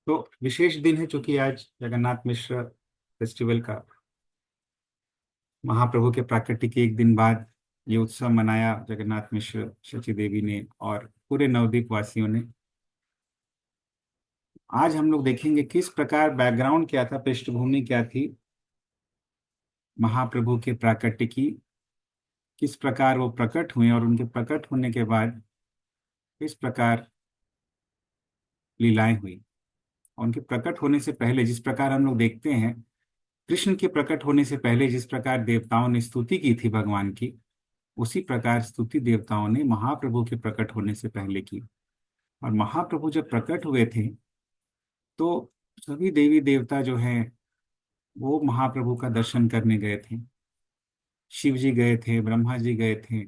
तो विशेष दिन है, चूंकि आज जगन्नाथ मिश्र फेस्टिवल का, महाप्रभु के प्राकट्य के एक दिन बाद ये उत्सव मनाया जगन्नाथ मिश्र शची देवी ने और पूरे नवद्वीप वासियों ने। आज हम लोग देखेंगे किस प्रकार बैकग्राउंड क्या था, पृष्ठभूमि क्या थी महाप्रभु के प्राकट्य की, किस प्रकार वो प्रकट हुए और उनके प्रकट होने के बाद किस प्रकार लीलाएं हुई। और उनके प्रकट होने से पहले जिस प्रकार हम लोग देखते हैं, कृष्ण के प्रकट होने से पहले जिस प्रकार देवताओं ने स्तुति की थी भगवान की, उसी प्रकार स्तुति देवताओं ने महाप्रभु के प्रकट होने से पहले की। और महाप्रभु जब प्रकट हुए थे तो सभी देवी देवता जो हैं वो महाप्रभु का दर्शन करने गए थे। शिव जी गए थे, ब्रह्मा जी गए थे,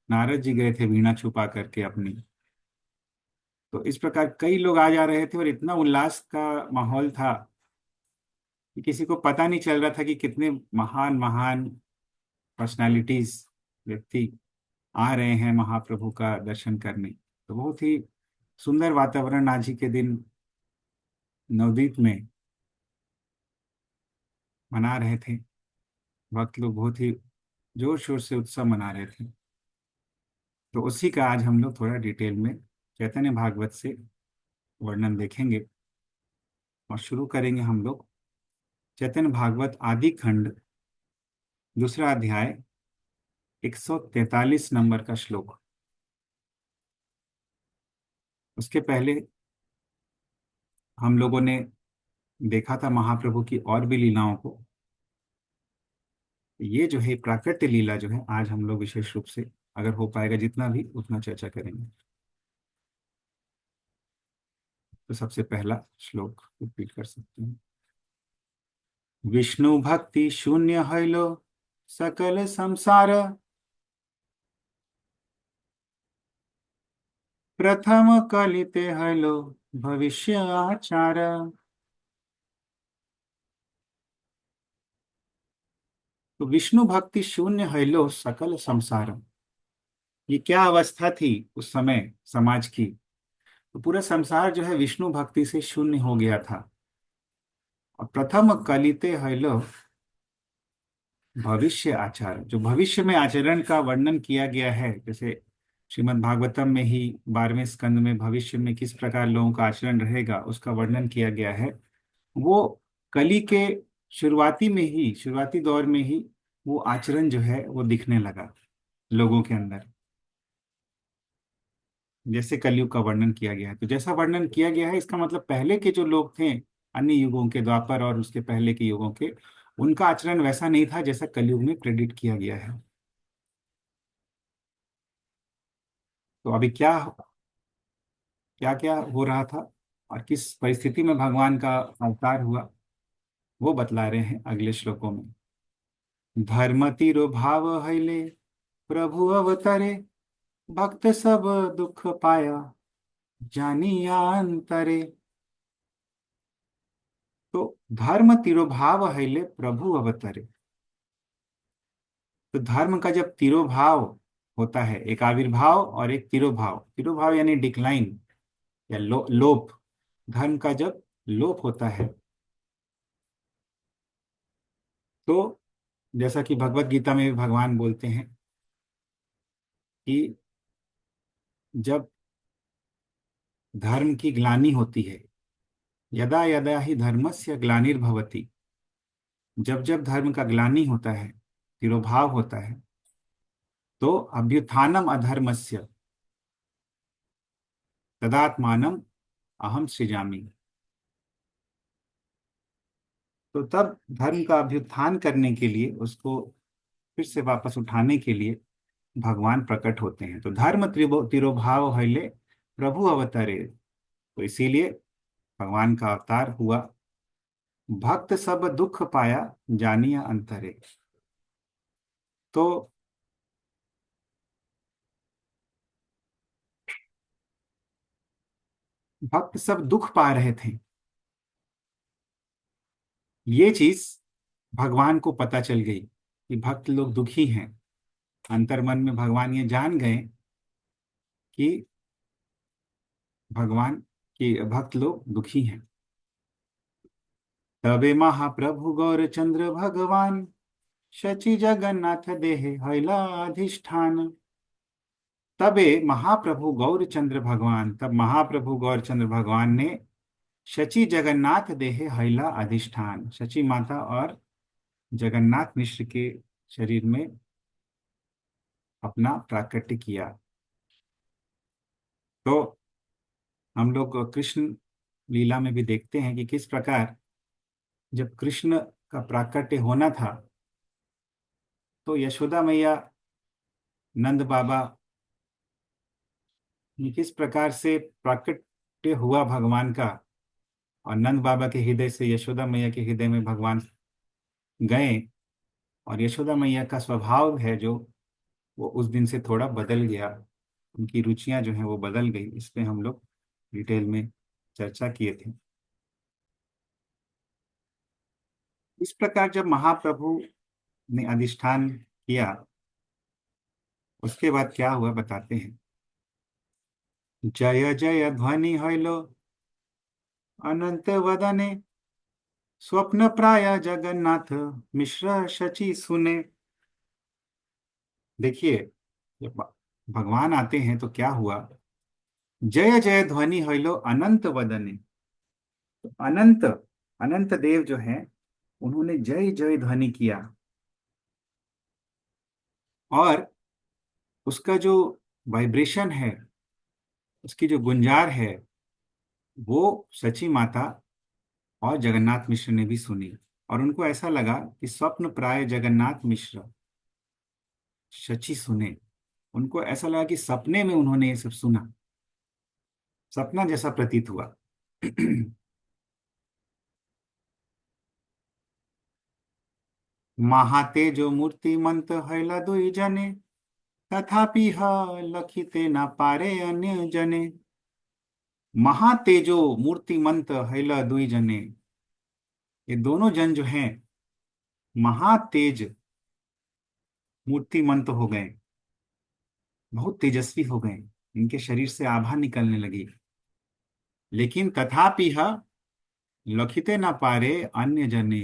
नारद जी गए थे वीणा छुपा करके अपनी। तो इस प्रकार कई लोग आ जा रहे थे और इतना उल्लास का माहौल था कि किसी को पता नहीं चल रहा था कि कितने महान महान पर्सनालिटीज, व्यक्ति आ रहे हैं महाप्रभु का दर्शन करने। तो बहुत ही सुंदर वातावरण आज ही के दिन नवदीप में मना रहे थे। भक्त लोग बहुत ही जोर शोर से उत्सव मना रहे थे। तो उसी का आज हम लोग थोड़ा डिटेल में चैतन्य भागवत से वर्णन देखेंगे। और शुरू करेंगे हम लोग चैतन्य भागवत आदि खंड, दूसरा अध्याय, 143 नंबर का श्लोक। उसके पहले हम लोगों ने देखा था महाप्रभु की और भी लीलाओं को। ये जो है प्राकट्य लीला जो है, आज हम लोग विशेष रूप से, अगर हो पाएगा जितना भी उतना चर्चा करेंगे। तो सबसे पहला श्लोक रिपीट कर सकते हैं। विष्णु भक्ति शून्य हैलो सकल संसार, प्रथम कलिते हैलो भविष्य आचार। तो विष्णु भक्ति शून्य हैलो सकल संसार, ये क्या अवस्था थी उस समय समाज की। तो पूरा संसार जो है विष्णु भक्ति से शून्य हो गया था। और प्रथम कलिते हैलो भविष्य आचार, जो भविष्य में आचरण का वर्णन किया गया है, जैसे श्रीमद् भागवतम में ही 12वें स्कंद में भविष्य में किस प्रकार लोगों का आचरण रहेगा उसका वर्णन किया गया है। वो कली के शुरुआती में ही, शुरुआती दौर में ही वो आचरण जो है वो दिखने लगा लोगों के अंदर, जैसे कलयुग का वर्णन किया गया है। तो जैसा वर्णन किया गया है इसका मतलब पहले के जो लोग थे, अन्य युगों के, द्वापर और उसके पहले के युगों के, उनका आचरण वैसा नहीं था जैसा कलयुग में प्रेडिक्ट किया गया है। तो अभी क्या क्या क्या हो रहा था और किस परिस्थिति में भगवान का अवतार हुआ, वो बतला रहे हैं अगले श्लोकों में। धर्म तिरो भाव हैले प्रभु अवतरे, भक्त सब दुख पाया जानिया अंतरे। तो धर्म तिरोभाव हैले प्रभु अवतरे। तो धर्म का जब तिरोभाव होता है, एक आविर्भाव और एक तिरोभाव, तिरोभाव यानी डिक्लाइन या लोप, धर्म का जब लोप होता है तो जैसा कि भगवत गीता में भी भगवान बोलते हैं कि जब धर्म की ग्लानि होती है, यदा यदा ही धर्मस्य ग्लानिर्भवति, जब जब धर्म का ग्लानि होता है, तिरोभाव होता है, तो अभ्युत्थानम अधर्मस्य तदात्मानम अहम सृजामि। तो तब धर्म का अभ्युत्थान करने के लिए, उसको फिर से वापस उठाने के लिए भगवान प्रकट होते हैं। तो धर्म तिरोभाव हैले प्रभु अवतरे, तो इसीलिए भगवान का अवतार हुआ। भक्त सब दुख पाया जानिया अंतरे। तो भक्त सब दुख पा रहे थे, ये चीज भगवान को पता चल गई कि भक्त लोग दुखी हैं। अंतर्मन में भगवान ये जान गए कि भगवान के भक्त लोग दुखी हैं। तबे महाप्रभु गौरचंद्र भगवान शची जगन्नाथ देहे हैला अधिष्ठान। तबे महाप्रभु गौरचंद्र भगवान, तब महाप्रभु गौरचंद्र भगवान ने शची जगन्नाथ देहे हैला अधिष्ठान, शची माता और जगन्नाथ मिश्र के शरीर में अपना प्राकट्य किया। तो हम लोग कृष्ण लीला में भी देखते हैं कि किस प्रकार जब कृष्ण का प्राकट्य होना था तो यशोदा मैया, नंद बाबा ने किस प्रकार से प्राकट्य हुआ भगवान का, और नंद बाबा के हृदय से यशोदा मैया के हृदय में भगवान गए। और यशोदा मैया का स्वभाव है जो, वो उस दिन से थोड़ा बदल गया, उनकी रुचियां जो हैं वो बदल गई। इस पे हम लोग डिटेल में चर्चा किए थे। इस प्रकार जब महाप्रभु ने अधिष्ठान किया, उसके बाद क्या हुआ बताते हैं। जय जय ध्वनि हइलो अनंत वदने, स्वप्न प्राय जगन्नाथ मिश्र शची सुने। देखिए, जब भगवान आते हैं तो क्या हुआ। जय जय ध्वनि हइलो अनंत वदने, तो अनंत, अनंत देव जो हैं उन्होंने जय जय ध्वनि किया। और उसका जो वाइब्रेशन है, उसकी जो गुंजार है, वो सची माता और जगन्नाथ मिश्र ने भी सुनी। और उनको ऐसा लगा कि स्वप्न प्राय जगन्नाथ मिश्र शची सुने। उनको ऐसा लगा कि सपने में उन्होंने ये सब सुना, सपना जैसा प्रतीत हुआ। महातेजो मूर्तिमंत हैला दुई जने, तथापि ह लखिते न पारे अन्य जने। महातेजो मूर्तिमंत हैला दुई जने, ये दोनों जन जो हैं महातेज मूर्तिमंत हो गए, बहुत तेजस्वी हो गए, इनके शरीर से आभा निकलने लगी। लेकिन तथापि ह लखिते न पारे अन्य जने,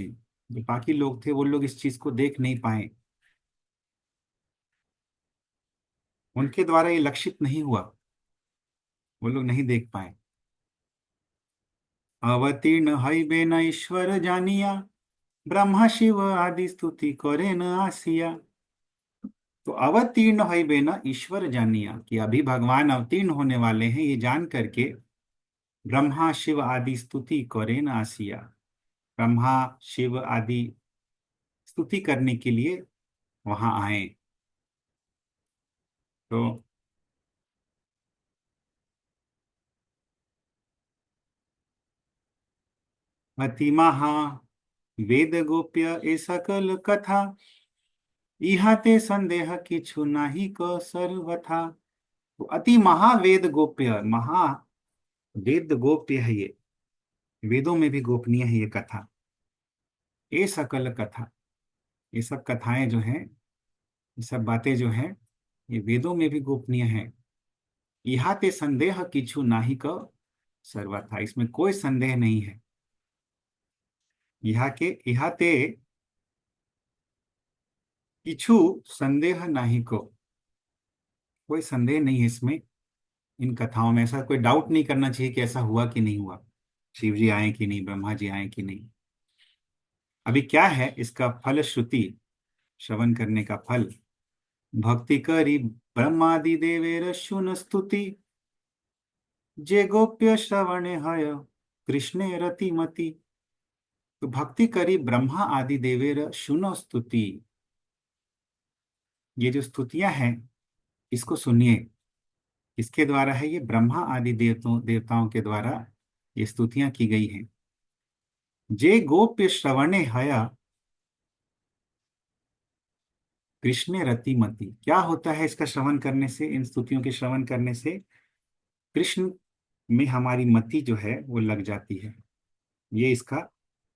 जो बाकी लोग थे वो लोग इस चीज को देख नहीं पाए, उनके द्वारा ये लक्षित नहीं हुआ, वो लोग नहीं देख पाए। अवतीर्ण हईबे न ईश्वर जानिया, ब्रह्मा शिव आदि स्तुति करे न आसिया। तो अवतीर्ण हईबे न ईश्वर जानिया, कि अभी भगवान अवतीर्ण होने वाले हैं ये जान करके ब्रह्मा शिव आदि स्तुति करे न आसिया, ब्रह्मा शिव आदि स्तुति करने के लिए वहां आए। तो अति महा वेद गोप्य ए सकल कथा, इहाते संदेह किछु नाही को सर्वथा। तो अति महावेद गोप्य, महा वेद गोप्य है ये, वेदों में भी गोपनीय है ये कथा। ये सकल कथा, ये सब कथाएं जो हैं, ये सब बातें जो हैं, ये वेदों में भी गोपनीय है। इहाते संदेह किछु नाही को सर्वथा, इसमें कोई संदेह नहीं है। यहाँ के इहाते किछु संदेह नाही को, कोई संदेह नहीं है इसमें, इन कथाओं में ऐसा कोई डाउट नहीं करना चाहिए कि ऐसा हुआ कि नहीं हुआ, शिव जी आए कि नहीं, ब्रह्मा जी आए कि नहीं। अभी क्या है इसका फल श्रुति, श्रवण करने का फल। भक्ति करी ब्रह्मादि देवेर शुन स्तुति, जे गोप्य श्रवणे हय कृष्णे रतिमति। तो भक्ति करी ब्रह्मा आदि देवेर शुनो स्तुति, ये जो स्तुतियां हैं इसको सुनिए। इसके द्वारा है, ये ब्रह्मा आदि देवताओं के द्वारा ये स्तुतियां की गई हैं। जे गोप्य श्रवणे हया कृष्ण रतिमति, क्या होता है इसका श्रवण करने से, इन स्तुतियों के श्रवण करने से कृष्ण में हमारी मति जो है वो लग जाती है। ये इसका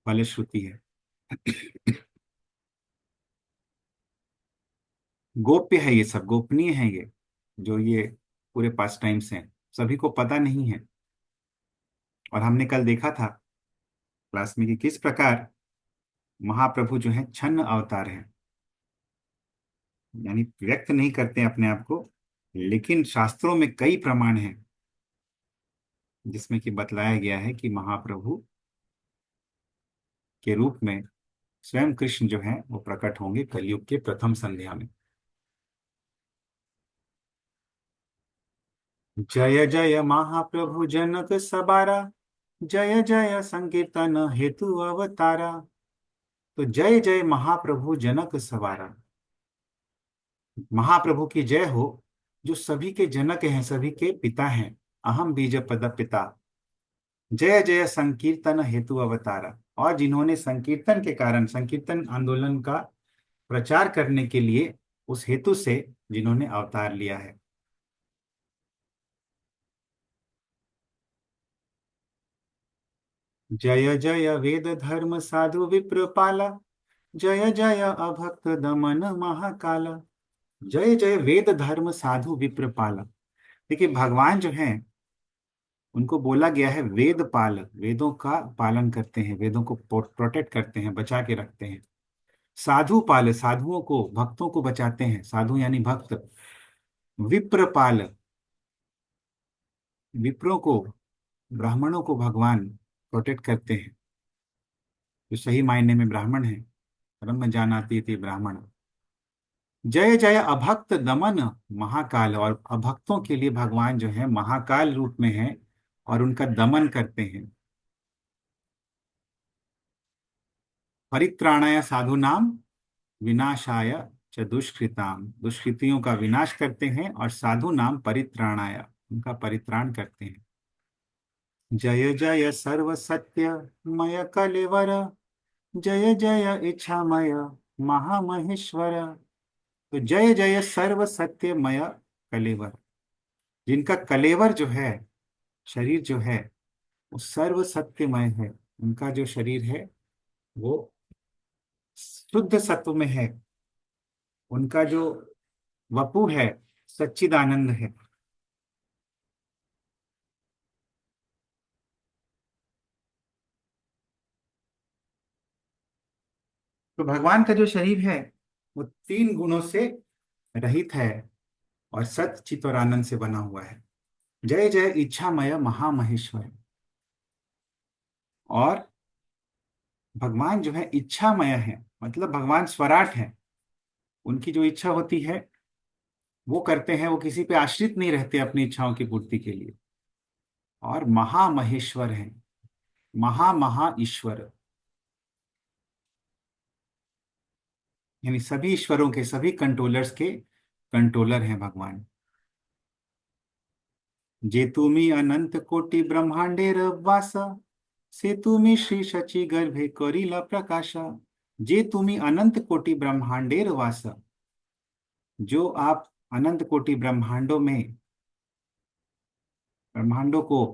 फलश्रुति है। गोप्य है, ये सब गोपनीय है, ये जो ये पूरे पास टाइम्स हैं सभी को पता नहीं है। और हमने कल देखा था क्लास में कि किस प्रकार महाप्रभु जो है छन्न अवतार है, यानी व्यक्त नहीं करते हैं अपने आप को, लेकिन शास्त्रों में कई प्रमाण हैं जिसमें कि बतलाया गया है कि महाप्रभु के रूप में स्वयं कृष्ण जो है वो प्रकट होंगे कलयुग के प्रथम संध्या में। जय जय महाप्रभु जनक सबारा, जय जय संकीर्तन हेतु अवतारा। तो जय जय महाप्रभु जनक सवारा, महाप्रभु की जय हो, जो सभी के जनक हैं, सभी के पिता हैं, अहम बीज पद पिता। जय जय संकीर्तन हेतु अवतारा, और जिन्होंने संकीर्तन के कारण, संकीर्तन आंदोलन का प्रचार करने के लिए, उस हेतु से जिन्होंने अवतार लिया है। जय जय वेद धर्म साधु विप्रपाला, जय जय अभक्त दमन महाकाला। जय जय वेद धर्म साधु विप्रपाला। देखिए भगवान जो हैं उनको बोला गया है वेद पाल, वेदों का पालन करते हैं, वेदों को प्रोटेक्ट करते हैं, बचा के रखते हैं। साधु पाल, साधुओं को, भक्तों को बचाते हैं, साधु यानी भक्त। विप्र पाल, विप्रों को, ब्राह्मणों को भगवान प्रोटेक्ट करते हैं, जो सही मायने में ब्राह्मण है। ब्रह्म जानाति इति ब्राह्मण। जय जय अभक्त दमन महाकाल, और अभक्तों के लिए भगवान जो है महाकाल रूप में है और उनका दमन करते हैं। परित्राणाय साधु नाम, विनाशाय च दुष्कृताम, दुष्कृतियों का विनाश करते हैं, और साधु नाम परित्राणाय, उनका परित्राण करते हैं। जय जय सर्व सत्य मय कलेवर, जय जय इच्छामय महामहेश्वर। तो जय जय सर्व सत्यमय कलेवर, जिनका कलेवर जो है, शरीर जो है, वो सर्व सत्यमय है। उनका जो शरीर है वो शुद्ध सत्व में है। उनका जो वपु है सच्चिदानंद है। तो भगवान का जो शरीर है वो तीन गुणों से रहित है और सत चित और आनंद से बना हुआ है। जय जय इच्छामय महामहेश्वर। और भगवान जो है इच्छामय है, मतलब भगवान स्वराट है। उनकी जो इच्छा होती है वो करते हैं, वो किसी पे आश्रित नहीं रहते अपनी इच्छाओं की पूर्ति के लिए। और महामहेश्वर हैं, महा ईश्वर, यानी सभी ईश्वरों के, सभी कंट्रोलर्स के कंट्रोलर हैं भगवान। जे तुमी अनंत कोटि ब्रह्मांडेर वास, से तुमी श्री शचि गर्भे करिला प्रकाश। जे तुमी अनंत कोटि ब्रह्मांडेर वास, जो आप अनंत कोटि ब्रह्मांडों में, ब्रह्मांडों को,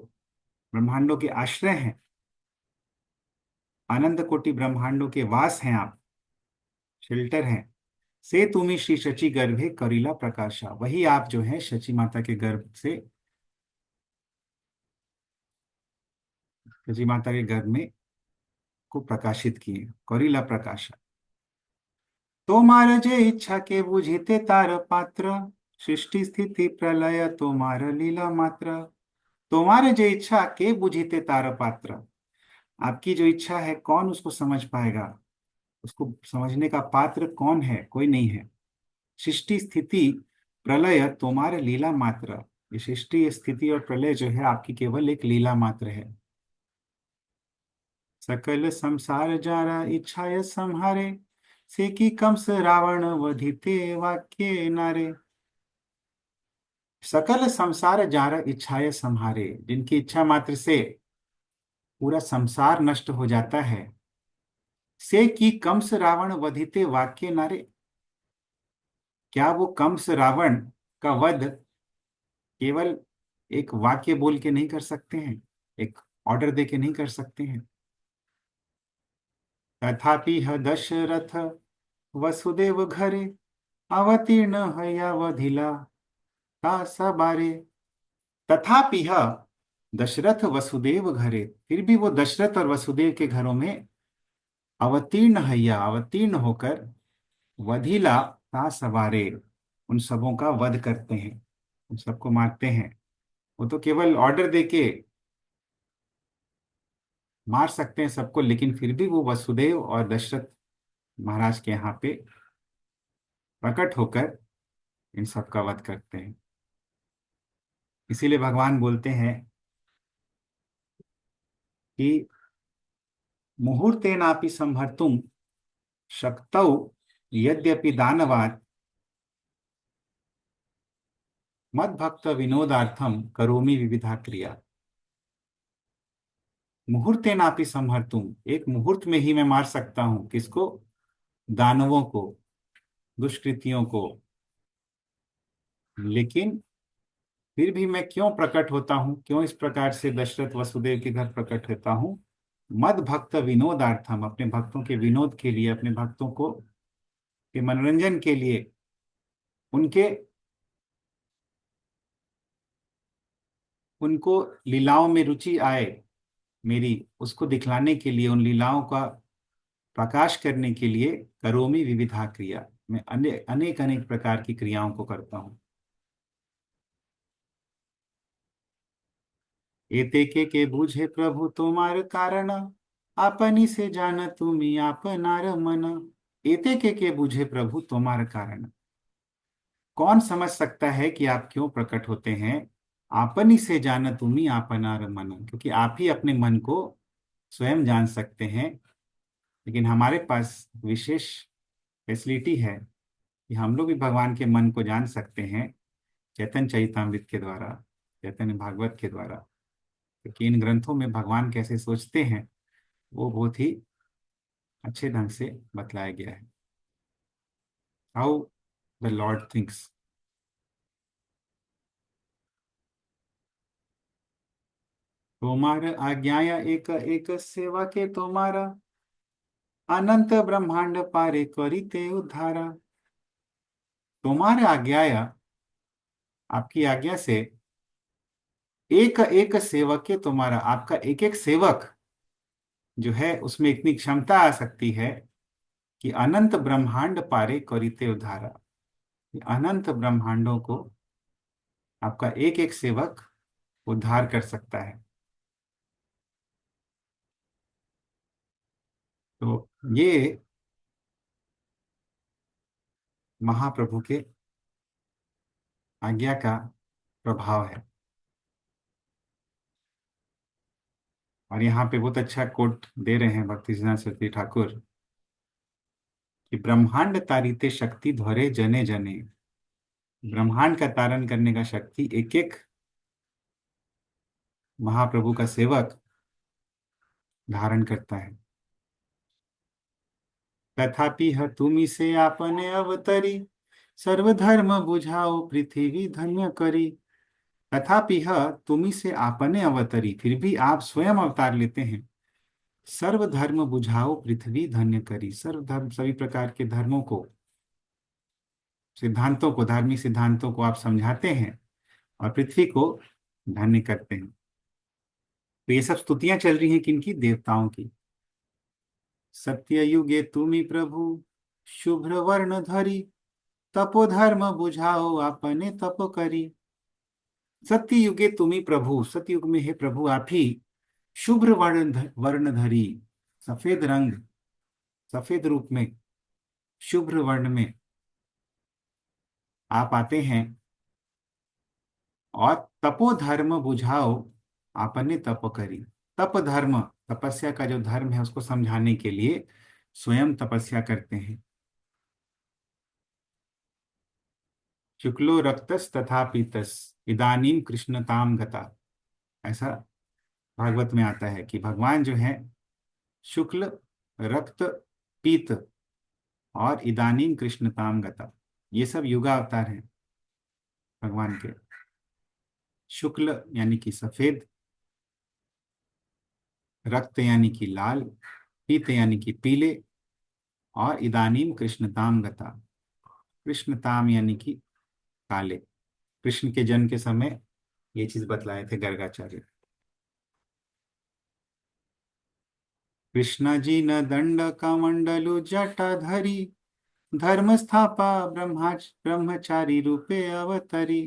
ब्रह्मांडों के आश्रय हैं, अनंत कोटि ब्रह्मांडों के वास हैं आप, शेल्टर हैं। से तुमी श्री शचि गर्भे करिला प्रकाशा, वही आप जो है शची माता के गर्भ से, शची माता के गर्भ में को प्रकाशित किए, करिला प्रकाशा। तोमार जे इच्छा के बुझिते तार पात्र, सृष्टि स्थिति प्रलय तोमार लीला मात्र। तुम्हारे जो इच्छा के बुझिते तार पात्र, आपकी जो इच्छा है कौन उसको समझ पाएगा, उसको समझने का पात्र कौन है, कोई नहीं है। सृष्टि स्थिति प्रलय तुम्हारे लीला मात्र, ये सृष्टि स्थिति और प्रलय जो है आपकी केवल एक लीला मात्र है। सकल संसार जारा इच्छाय संहारे, से की कंस रावण वधिते वाक्य नारे। सकल संसार जारा इच्छाय संहारे, जिनकी इच्छा मात्र से पूरा संसार नष्ट हो जाता है। से की कंस रावण वधिते वाक्य नारे, क्या वो कंस रावण का वध केवल एक वाक्य बोल के नहीं कर सकते हैं, एक ऑर्डर दे के नहीं कर सकते हैं। तथापि ह दशरथ वसुदेव घरे, अवतीर्ण हया वधिला ता सबारे। तथापि दशरथ वसुदेव घरे, फिर भी वो दशरथ और वसुदेव के घरों में अवतीर्ण हैया, अवतीर्ण होकर वधिला ता सवारे, उन सबों का वध करते हैं, उन सबको मारते हैं। वो तो केवल ऑर्डर देके मार सकते हैं सबको, लेकिन फिर भी वो वसुदेव और दशरथ महाराज के यहाँ पे प्रकट होकर इन सब का वध करते हैं। इसीलिए भगवान बोलते हैं कि मुहूर्तेनापि संहर्तुम शक्तौ यद्यपि दानवात् मद्भक्त विनोदार्थम करोमि विविधा क्रिया। मुहूर्तेनापि संहर्तुम, एक मुहूर्त में ही मैं मार सकता हूं, किसको? दानवों को, दुष्कृतियों को। लेकिन फिर भी मैं क्यों प्रकट होता हूँ, क्यों इस प्रकार से दशरथ वसुदेव के घर प्रकट होता हूँ? मद भक्त विनोदार्थम, अपने भक्तों के विनोद के लिए, अपने भक्तों को के मनोरंजन के लिए, उनके उनको लीलाओं में रुचि आए मेरी, उसको दिखलाने के लिए, उन लीलाओं का प्रकाश करने के लिए करोमि विविधा क्रिया, मैं अनेक अनेक प्रकार की क्रियाओं को करता हूँ। एते के बूझे प्रभु तुम्हार कारण, आपनी से जान तुम्ही आपनार मन। एते के बूझे प्रभु तुम्हार कारण, कौन समझ सकता है कि आप क्यों प्रकट होते हैं? आपनी से जान तुम्ही आपनार मन, क्योंकि आप ही अपने मन को स्वयं जान सकते हैं। लेकिन हमारे पास विशेष फैसिलिटी है कि हम लोग भी भगवान के मन को जान सकते हैं, चैतन्य चरितामृत के द्वारा, चैतन्य भागवत के द्वारा। क्योंकि इन ग्रंथों में भगवान कैसे सोचते हैं वो बहुत ही अच्छे ढंग से बतलाया गया है, हाउ द लॉर्ड थिंक्स। तोमार आज्ञाया एक एक सेवा के तोमारा, अनंत ब्रह्मांड पारे करिते उद्धारा। तोमार आज्ञाया, आपकी आज्ञा से, एक एक सेवक के तुम्हारा, आपका एक एक सेवक जो है उसमें इतनी क्षमता आ सकती है कि अनंत ब्रह्मांड पारे करिते उद्धारा, ये अनंत ब्रह्मांडों को आपका एक एक सेवक उद्धार कर सकता है। तो ये महाप्रभु के आज्ञा का प्रभाव है। और यहाँ पे बहुत अच्छा कोट दे रहे हैं भक्ति सिद्धांत सरस्वती ठाकुर कि ब्रह्मांड तारिते शक्ति ध्वरे जने जने, ब्रह्मांड का तारण करने का शक्ति एक एक महाप्रभु का सेवक धारण करता है। तथापि ह तुमी से आपने अवतरी, सर्वधर्म बुझाओ पृथ्वी धन्य करी। तथापि ह तुमी से आपने अवतरी, फिर भी आप स्वयं अवतार लेते हैं। सर्वधर्म बुझाओ पृथ्वी धन्य करी, सर्वधर्म, सभी प्रकार के धर्मों को, सिद्धांतों को, धार्मिक सिद्धांतों को आप समझाते हैं और पृथ्वी को धन्य करते हैं। तो ये सब स्तुतियां चल रही हैं किनकी? देवताओं की। सत्ययुगे तुमी प्रभु शुभ्र वर्ण धरी, तपोधर्म बुझाओ आपने तप करी। सत्ययुगे तुमी प्रभु, सतयुग में है प्रभु आप ही, शुभ्र वर्ण धरी, सफेद रंग, सफेद रूप में, शुभ्र वर्ण में आप आते हैं और तपोधर्म बुझाओ आपने तप करी। तप धर्म, तपस्या का जो धर्म है उसको समझाने के लिए स्वयं तपस्या करते हैं। शुक्लो रक्तस तथा पीतस, इदानीम कृष्णताम गता, ऐसा भागवत में आता है कि भगवान जो है शुक्ल, रक्त, पीत और इदानीम कृष्णताम गता, ये सब युगावतार हैं भगवान के। शुक्ल यानी कि सफेद, रक्त यानी कि लाल, पीत यानी कि पीले, और इदानीम कृष्णताम गता, कृष्णताम यानी कि काले। कृष्ण के जन्म के समय ये चीज बतलाए थे गर्गाचार्य। कृष्ण जी न दंड कमंडलु जटाधरी, धर्म स्थापा ब्रह्मचारी रूपे अवतरी।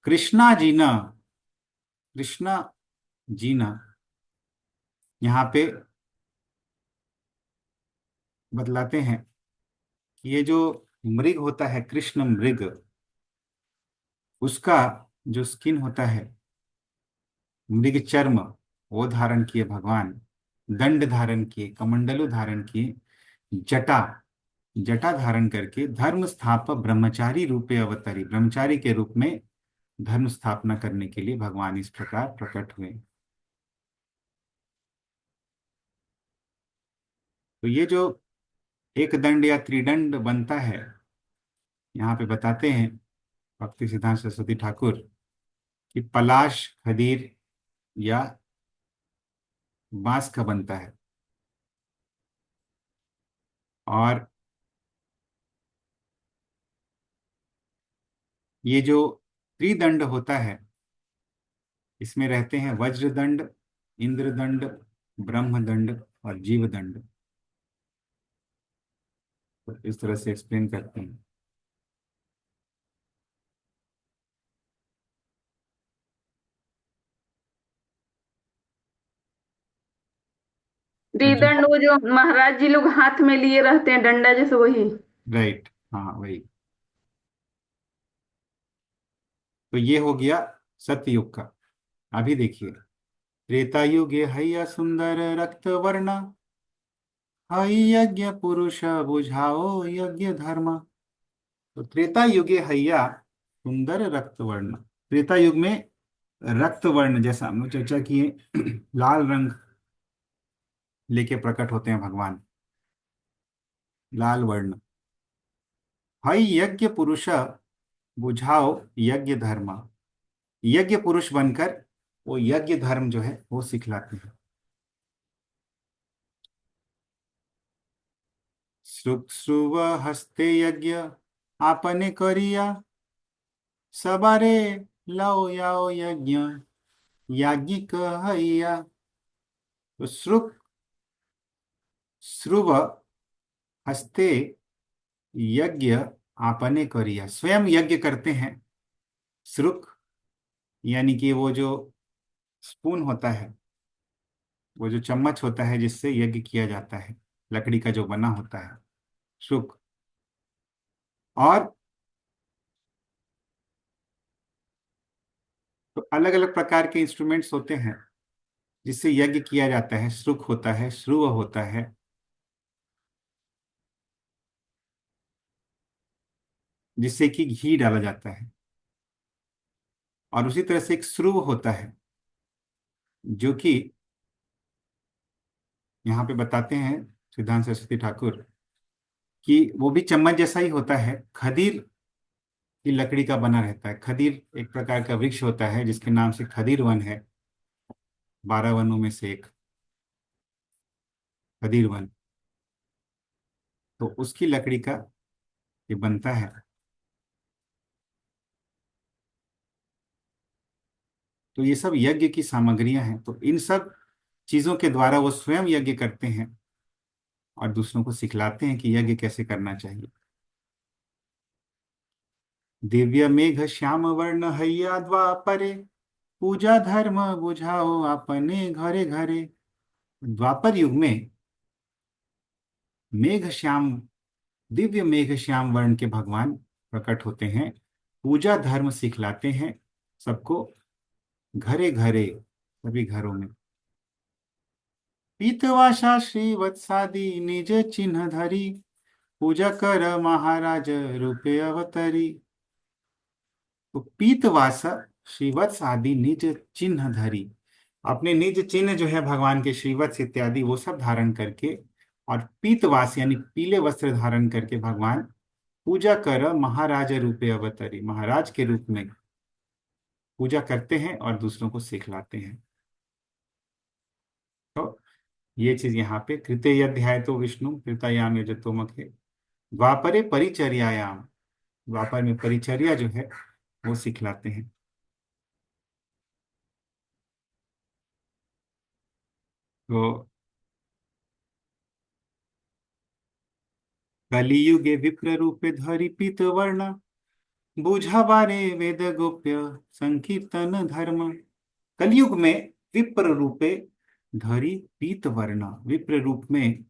कृष्णा जी न, कृष्णा जी न, यहाँ पे बतलाते हैं कि ये जो मृग होता है, कृष्ण मृग, उसका जो स्किन होता है, मृग चर्म, वो धारण किए भगवान, दंड धारण किए, कमंडलु धारण किए, जटा, जटा धारण करके धर्म स्थापक ब्रह्मचारी रूपे अवतरी, ब्रह्मचारी के रूप में धर्म स्थापना करने के लिए भगवान इस प्रकार प्रकट हुए। तो ये जो एक दंड या त्रिदंड बनता है, यहाँ पे बताते हैं भक्ति सिद्धांत सरस्वती ठाकुर कि पलाश, खदीर या बांस का बनता है। और ये जो त्रिदंड होता है, इसमें रहते हैं वज्रदंड, इंद्रदंड, ब्रह्मदंड और जीवदंड। तो इस तरह से एक्सप्लेन करते हैं। और जो, त्रिदंड वो जो महाराज जी लोग हाथ में लिए रहते हैं डंडा जैसे, वही। राइट, हाँ वही। तो ये हो गया सतयुग का। अभी देखिए, त्रेता युगे हैया सुंदर रक्त वर्ण, हई यज्ञ पुरुष बुझाओ यज्ञ धर्म। तो त्रेता युगे हैया सुंदर रक्त वर्ण, त्रेता युग में रक्त वर्ण, जैसा हम लोग चर्चा किए, लाल रंग लेके प्रकट होते हैं भगवान, लाल वर्ण। हई यज्ञ पुरुष बुझाओ यज्ञ धर्म, यज्ञ पुरुष बनकर वो यज्ञ धर्म जो है वो सिखलाते हैं। श्रुव हस्ते यज्ञ आपने करिया, सबारे लाओ याओ यज्ञ याज्ञिक हैया। तो श्रुव हस्ते यज्ञ आपने करिया, स्वयं यज्ञ करते हैं। श्रुक यानी कि वो जो स्पून होता है, वो जो चम्मच होता है जिससे यज्ञ किया जाता है, लकड़ी का जो बना होता है, श्रुक। और तो अलग अलग प्रकार के इंस्ट्रूमेंट्स होते हैं जिससे यज्ञ किया जाता है। श्रुक होता है, श्रुव होता है, जिससे कि घी डाला जाता है। और उसी तरह से एक श्रुव होता है, जो कि यहाँ पे बताते हैं सिद्धांत सरस्वती ठाकुर कि वो भी चम्मच जैसा ही होता है, खदीर की लकड़ी का बना रहता है। खदीर एक प्रकार का वृक्ष होता है जिसके नाम से खदीर वन है, 12 वनों में से एक खदीर वन। तो उसकी लकड़ी का ये बनता है। तो ये सब यज्ञ की सामग्रियां हैं। तो इन सब चीजों के द्वारा वो स्वयं यज्ञ करते हैं और दूसरों को सिखलाते हैं कि यज्ञ कैसे करना चाहिए। दिव्य मेघ श्याम वर्ण हैया द्वापरे, पूजा धर्म बुझाओ अपने घरे घरे। द्वापर युग में मेघ श्याम, दिव्य मेघ श्याम वर्ण के भगवान प्रकट होते हैं, पूजा धर्म सिखलाते हैं सबको, घरे घरे, सभी घरों में। पीतवासा श्री वत्सादि निज चिन्ह धरी, पूजा कर महाराज रूपे अवतरी। तो पीतवास श्रीवत्स आदि निज चिन्ह धरी, अपने निज चिन्ह जो है भगवान के, श्रीवत्स इत्यादि वो सब धारण करके, और पीतवास यानी पीले वस्त्र धारण करके भगवान पूजा कर महाराज रूपे अवतरी, महाराज के रूप में पूजा करते हैं और दूसरों को सिखलाते हैं। तो ये चीज यहाँ पे कृते अध्याय तो विष्णु कृतायाम यजतो मखे, द्वापरे परिचर्यायाम, द्वापर में परिचर्या जो है वो सिखलाते हैं। तो कलियुगे विप्र रूपे धरि पीत वर्ण, बुझावारे वेद गोप्य संकीर्तन धर्म। कलयुग में विप्र रूपे धरि पीत वर्ण, विप्र रूप में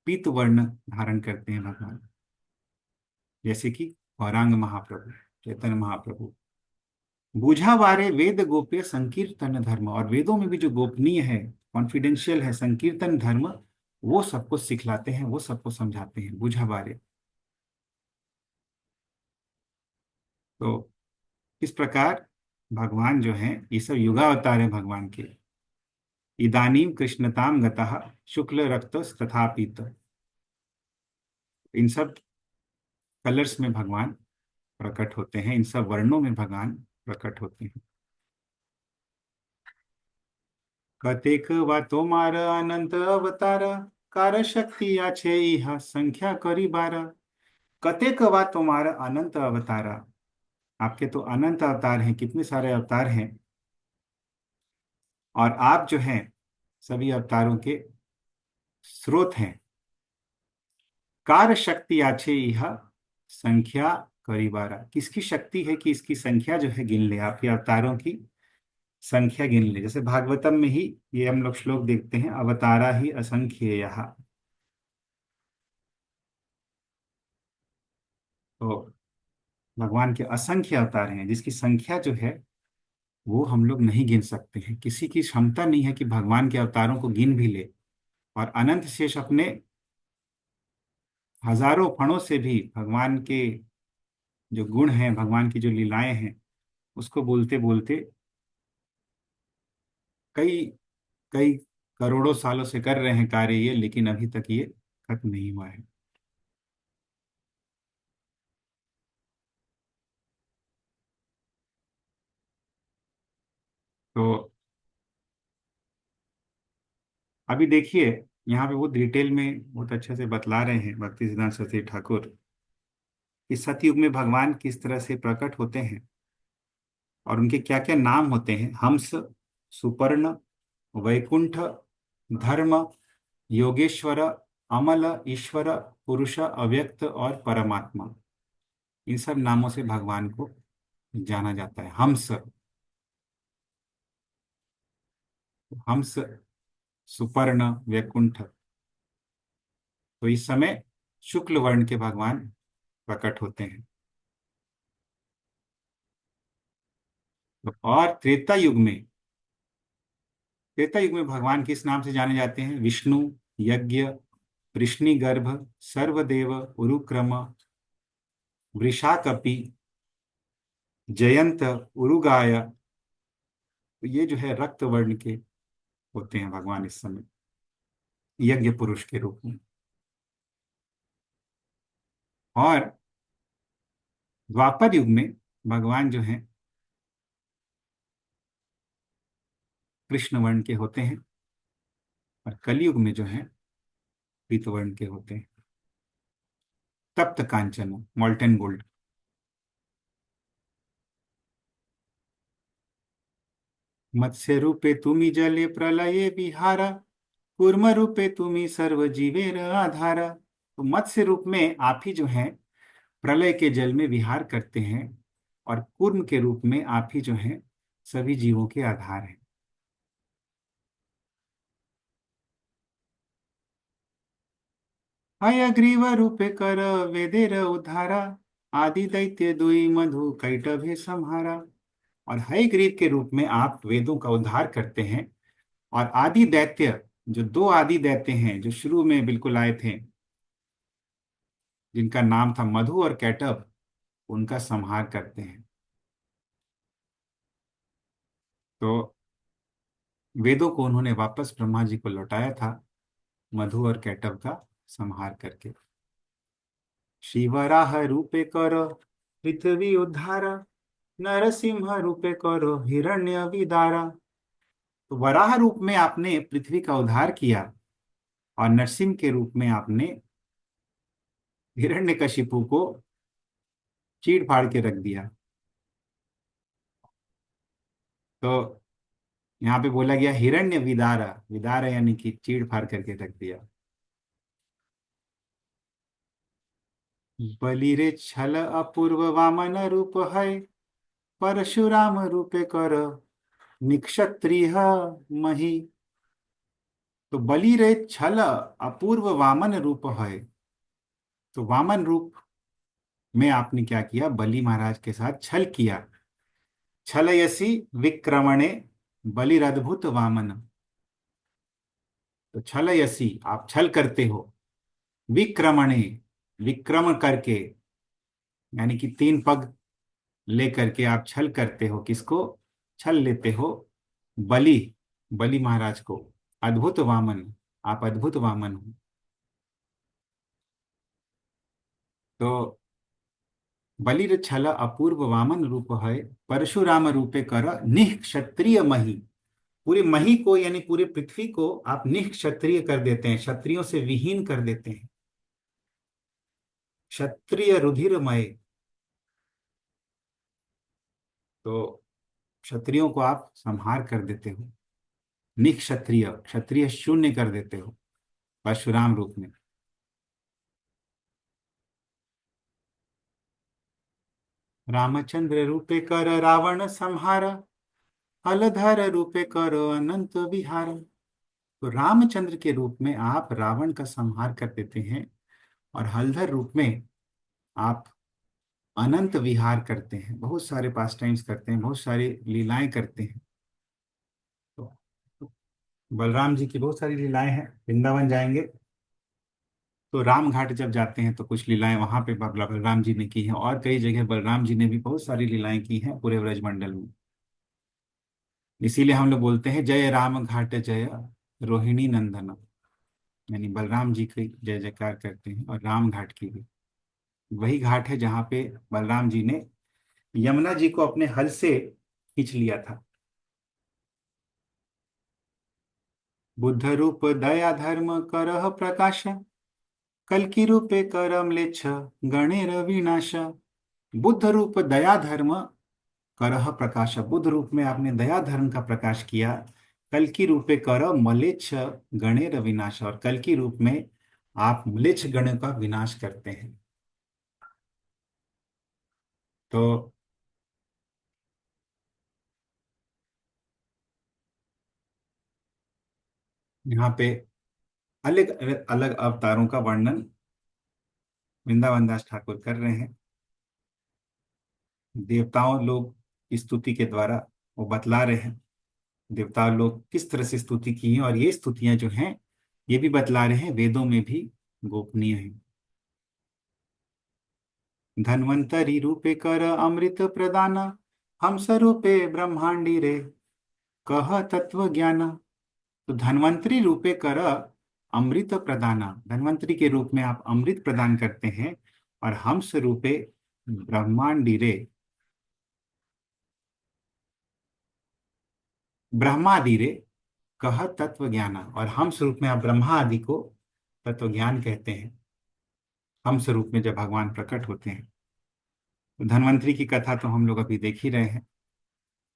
पीत वर्ण धारण करते हैं भगवान, जैसे कि गौरांग महाप्रभु, चैतन्य महाप्रभु। बूझावारे वेद गोप्य संकीर्तन धर्म, और वेदों में भी जो गोपनीय है, कॉन्फिडेंशियल है, संकीर्तन धर्म, वो सबको सिखलाते हैं, वो सबको समझाते हैं, बूझावारे। तो इस प्रकार भगवान जो है, ये सब युगावतार है भगवान के। इदानीम कृष्णताम गतः शुक्ल रक्त तथा पीत, इन सब कलर्स में भगवान प्रकट होते हैं, इन सब वर्णों में भगवान प्रकट होते हैं। कतेक वा तोमार अनंत अवतार, कार शक्ति या छे इहा संख्या करी बारा। कतेक वा तुम्हारा अनंत अवतारा, आपके तो अनंत अवतार हैं, कितने सारे अवतार हैं, और आप जो हैं सभी अवतारों के स्रोत हैं। कार शक्ति आछे यह संख्या करीबारा, किसकी शक्ति है कि इसकी संख्या जो है गिन ले, आपके अवतारों की संख्या गिन ले। जैसे भागवतम में ही ये हम लोग श्लोक देखते हैं, अवतारा ही असंख्य यहाँ। तो भगवान के असंख्य अवतार हैं, जिसकी संख्या जो है वो हम लोग नहीं गिन सकते हैं, किसी की क्षमता नहीं है कि भगवान के अवतारों को गिन भी ले। और अनंत शेष अपने हजारों फणों से भी भगवान के जो गुण हैं, भगवान की जो लीलाएं हैं, उसको बोलते बोलते कई कई करोड़ों सालों से कर रहे हैं कार्य ये, लेकिन अभी तक ये खत्म नहीं हुआ है। तो अभी देखिए, यहाँ पे बहुत डिटेल में बहुत अच्छे से बतला रहे हैं भक्ति सिद्धांत सरस्वती ठाकुर कि सतयुग में भगवान किस तरह से प्रकट होते हैं, और उनके क्या क्या नाम होते हैं। हंस, सुपर्ण, वैकुंठ, धर्म, योगेश्वर, अमल, ईश्वर, पुरुष, अव्यक्त और परमात्मा, इन सब नामों से भगवान को जाना जाता है। हंस, हंस, सुपर्ण, वैकुंठ। तो इस समय शुक्ल वर्ण के भगवान प्रकट होते हैं। तो और त्रेता युग में भगवान किस नाम से जाने जाते हैं? विष्णु, यज्ञ, वृष्णिगर्भ, सर्वदेव, उरुक्रम, वृषाकपि, जयंत, उरुगाय। तो ये जो है रक्त वर्ण के होते हैं भगवान इस समय, यज्ञ पुरुष के रूप में। और द्वापर युग में भगवान जो है कृष्ण वर्ण के होते हैं, और कलयुग में जो है पीत वर्ण के होते हैं। तप्त कांचन, मॉल्टन गोल्ड। मत्स्य रूपे तुमी जले प्रलये विहारा, कूर्म रूपे तुमी सर्व जीवेर आधारा। तो मत्स्य रूप में आप ही जो हैं प्रलय के जल में विहार करते हैं, और कूर्म के रूप में आप ही जो हैं सभी जीवों के आधार हैं। हयग्रीव रूपे कर वेदेर उद्धारा, आदि दैत्य दुई मधु कैटभे संहारा। और हयग्रीव के रूप में आप वेदों का उद्धार करते हैं, और आदि दैत्य, जो दो आदि दैत्य हैं जो शुरू में बिल्कुल आए थे, जिनका नाम था मधु और कैटभ, उनका संहार करते हैं। तो वेदों को उन्होंने वापस ब्रह्मा जी को लौटाया था, मधु और कैटभ का संहार करके। शिवराह रूपे करो पृथ्वी उद्धार, नरसिंह रूपे करो हिरण्य विदारा। तो वराह रूप में आपने पृथ्वी का उद्धार किया, और नरसिंह के रूप में आपने हिरण्यकशिपु को चीड़ फाड़ के रख दिया। तो यहाँ पे बोला गया हिरण्य विदारा, विदारा यानी कि चीड़ फाड़ करके रख दिया। बलि रे छल अपूर्व वामन रूप है, परशुराम रूपे कर निक्षत्रिय मही। तो बलि रे छल अपूर्व वामन रूप है। तो वामन रूप में आपने क्या किया, बलि महाराज के साथ छल किया। छलयसी विक्रमणे बलिरद्भुत वामन। तो छलयसी आप छल करते हो, विक्रमणे विक्रम करके, यानी कि तीन पग लेकर के आप छल करते हो, किसको छल लेते हो, बलि, बलि महाराज को। अद्भुत वामन, आप अद्भुत वामन हो। तो बलिर छल अपूर्व वामन रूप है, परशुराम रूपे कर निः क्षत्रिय मही। पूरे मही को यानी पूरे पृथ्वी को आप निः क्षत्रिय कर देते हैं, क्षत्रियों से विहीन कर देते हैं। क्षत्रिय रुधिरमय, तो क्षत्रियों को आप संहार कर देते हो। निक्षत्रिय, क्षत्रिय शून्य कर देते हो परशुराम रूप में। रामचंद्र रूपे कर रावण संहार, हलधर रूपे कर अनंत विहार। तो रामचंद्र के रूप में आप रावण का संहार कर देते हैं, और हलधर रूप में आप अनंत विहार करते हैं, बहुत सारे पास टाइम्स करते हैं, बहुत सारी लीलाएं करते हैं। तो बलराम जी की बहुत सारी लीलाएं हैं। वृंदावन जाएंगे तो राम घाट जब जाते हैं तो कुछ लीलाएं वहां पे बलराम जी ने की हैं, और कई जगह बलराम जी ने भी बहुत सारी लीलाएं की हैं पूरे ब्रजमंडल में। इसीलिए हम लोग बोलते हैं जय राम घाट जय रोहिणी नंदन, यानी बलराम जी की जय जयकार करते हैं, और राम घाट की भी। वही घाट है जहाँ पे बलराम जी ने यमुना जी को अपने हल से खींच लिया था। बुद्ध रूप दया धर्म करह प्रकाश, कल की रूपे करम लेछ गणेर विनाश। बुद्ध रूप दया धर्म करह प्रकाश, बुद्ध रूप में आपने दया धर्म का प्रकाश किया। कल की रूपे कर मलेच्छ गणेर विनाश, और कल की रूप में आप म्लेच्छ गण का विनाश करते हैं। तो यहाँ पे अलग अलग अवतारों का वर्णन वृंदावन दास ठाकुर कर रहे हैं। देवताओं लोग की स्तुति के द्वारा वो बतला रहे हैं, देवता लोग किस तरह से स्तुति की है, और ये स्तुतियां जो हैं ये भी बतला रहे हैं, वेदों में भी गोपनीय है। धन्वंतरि रूपे कर अमृत प्रदान, हम स्वरूपे ब्रह्मांडी रे कह तत्व ज्ञान। तो धन्वंतरि रूपे कर अमृत प्रदान, धन्वंतरि के रूप में आप अमृत प्रदान करते हैं, और हंस रूपे ब्रह्मांडी रे, ब्रह्मादि रे कह तत्व ज्ञान, और हंस रूप में आप ब्रह्मा आदि को तत्व ज्ञान कहते हैं। हंस रूप में जब भगवान प्रकट होते हैं, तो धन्वंतरि की कथा तो हम लोग अभी देख ही रहे हैं,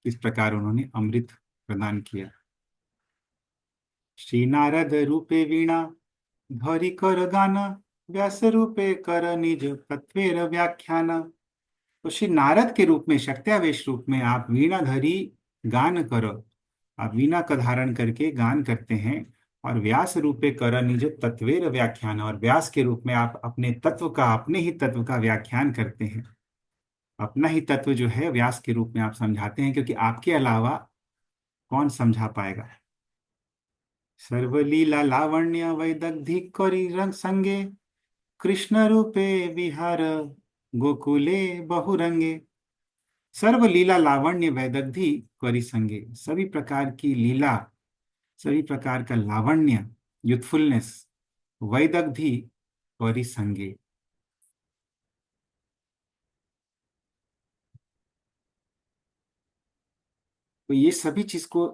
किस प्रकार उन्होंने अमृत प्रदान किया। श्री नारद रूपे वीणा धरि कर गाना, व्यास रूपे कर निज तत्वेर व्याख्यान। तो श्री नारद के रूप में, शक्त्यावेश रूप में आप वीणा धरी गान करो, आप वीणा का धारण करके गान करते हैं। और व्यास रूपे कर निज तत्वेर व्याख्यान, और व्यास के रूप में आप अपने तत्व का, अपने ही तत्व का व्याख्यान करते हैं। अपना ही तत्व जो है व्यास के रूप में आप समझाते हैं, क्योंकि आपके अलावा कौन समझा पाएगा। सर्वलीला लावण्य वैदग्धि करी रंग संगे, कृष्ण रूपे विहार गोकुले बहुरंगे। सर्वलीला लावण्य वैदग्धि करी संगे, सभी प्रकार की लीला, सभी प्रकार का लावण्य, यूथफुलनेस, वैदग्धि करी संगे। तो ये सभी चीज को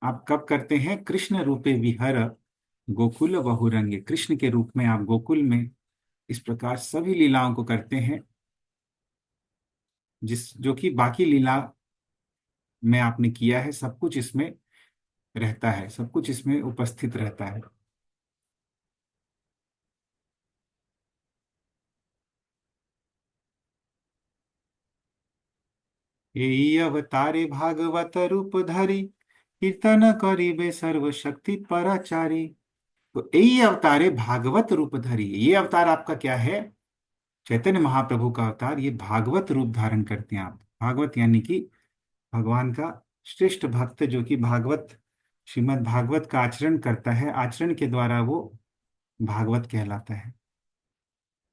आप कब करते हैं, कृष्ण रूपे विहर गोकुल बहुरंगे, कृष्ण के रूप में आप गोकुल में इस प्रकार सभी लीलाओं को करते हैं, जिस जो कि बाकी लीला में आपने किया है, सब कुछ इसमें रहता है, सब कुछ इसमें उपस्थित रहता है। यही अवतारे भागवत रूप धरी, कीर्तन करिबे सर्वशक्ति पराचारी। तो यही अवतार है भागवत रूप धरी। ये अवतार आपका क्या है? चैतन्य महाप्रभु का अवतार। ये भागवत रूप धारण करते हैं आप। भागवत यानी कि भगवान का श्रेष्ठ भक्त, जो कि भागवत, श्रीमद् भागवत का आचरण करता है। आचरण के द्वारा वो भागवत कहलाता है।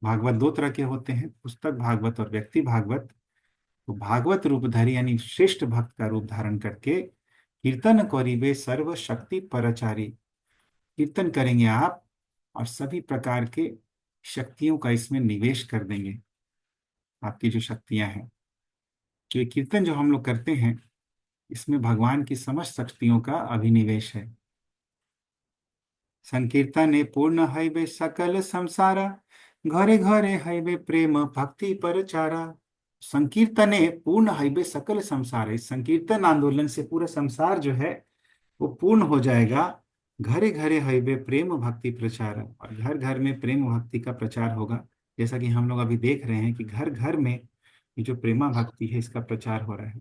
भागवत दो तरह के होते हैं, पुस्तक भागवत और व्यक्ति भागवत। तो भागवत रूपधारी यानी श्रेष्ठ भक्त का रूप धारण करके कीर्तन करिबे सर्व शक्ति परचारी। कीर्तन करेंगे आप और सभी प्रकार के शक्तियों का इसमें निवेश कर देंगे। आपकी जो शक्तियां हैं, जो ये कीर्तन जो हम लोग करते हैं, इसमें भगवान की समस्त शक्तियों का अभिनिवेश है। संकीर्तने पूर्ण हईबे सकल संसारा, घरे घरे हईबे प्रेम भक्ति परचारा। संकीर्तने पूर्ण हईबे सकल संसार। इस संकीर्तन आंदोलन से पूरा संसार जो है वो पूर्ण हो जाएगा। घरे घरे हईबे प्रेम भक्ति प्रचार, और घर घर में प्रेम भक्ति का प्रचार होगा। जैसा कि हम लोग अभी देख रहे हैं कि घर घर में ये जो प्रेमा भक्ति है इसका प्रचार हो रहा है।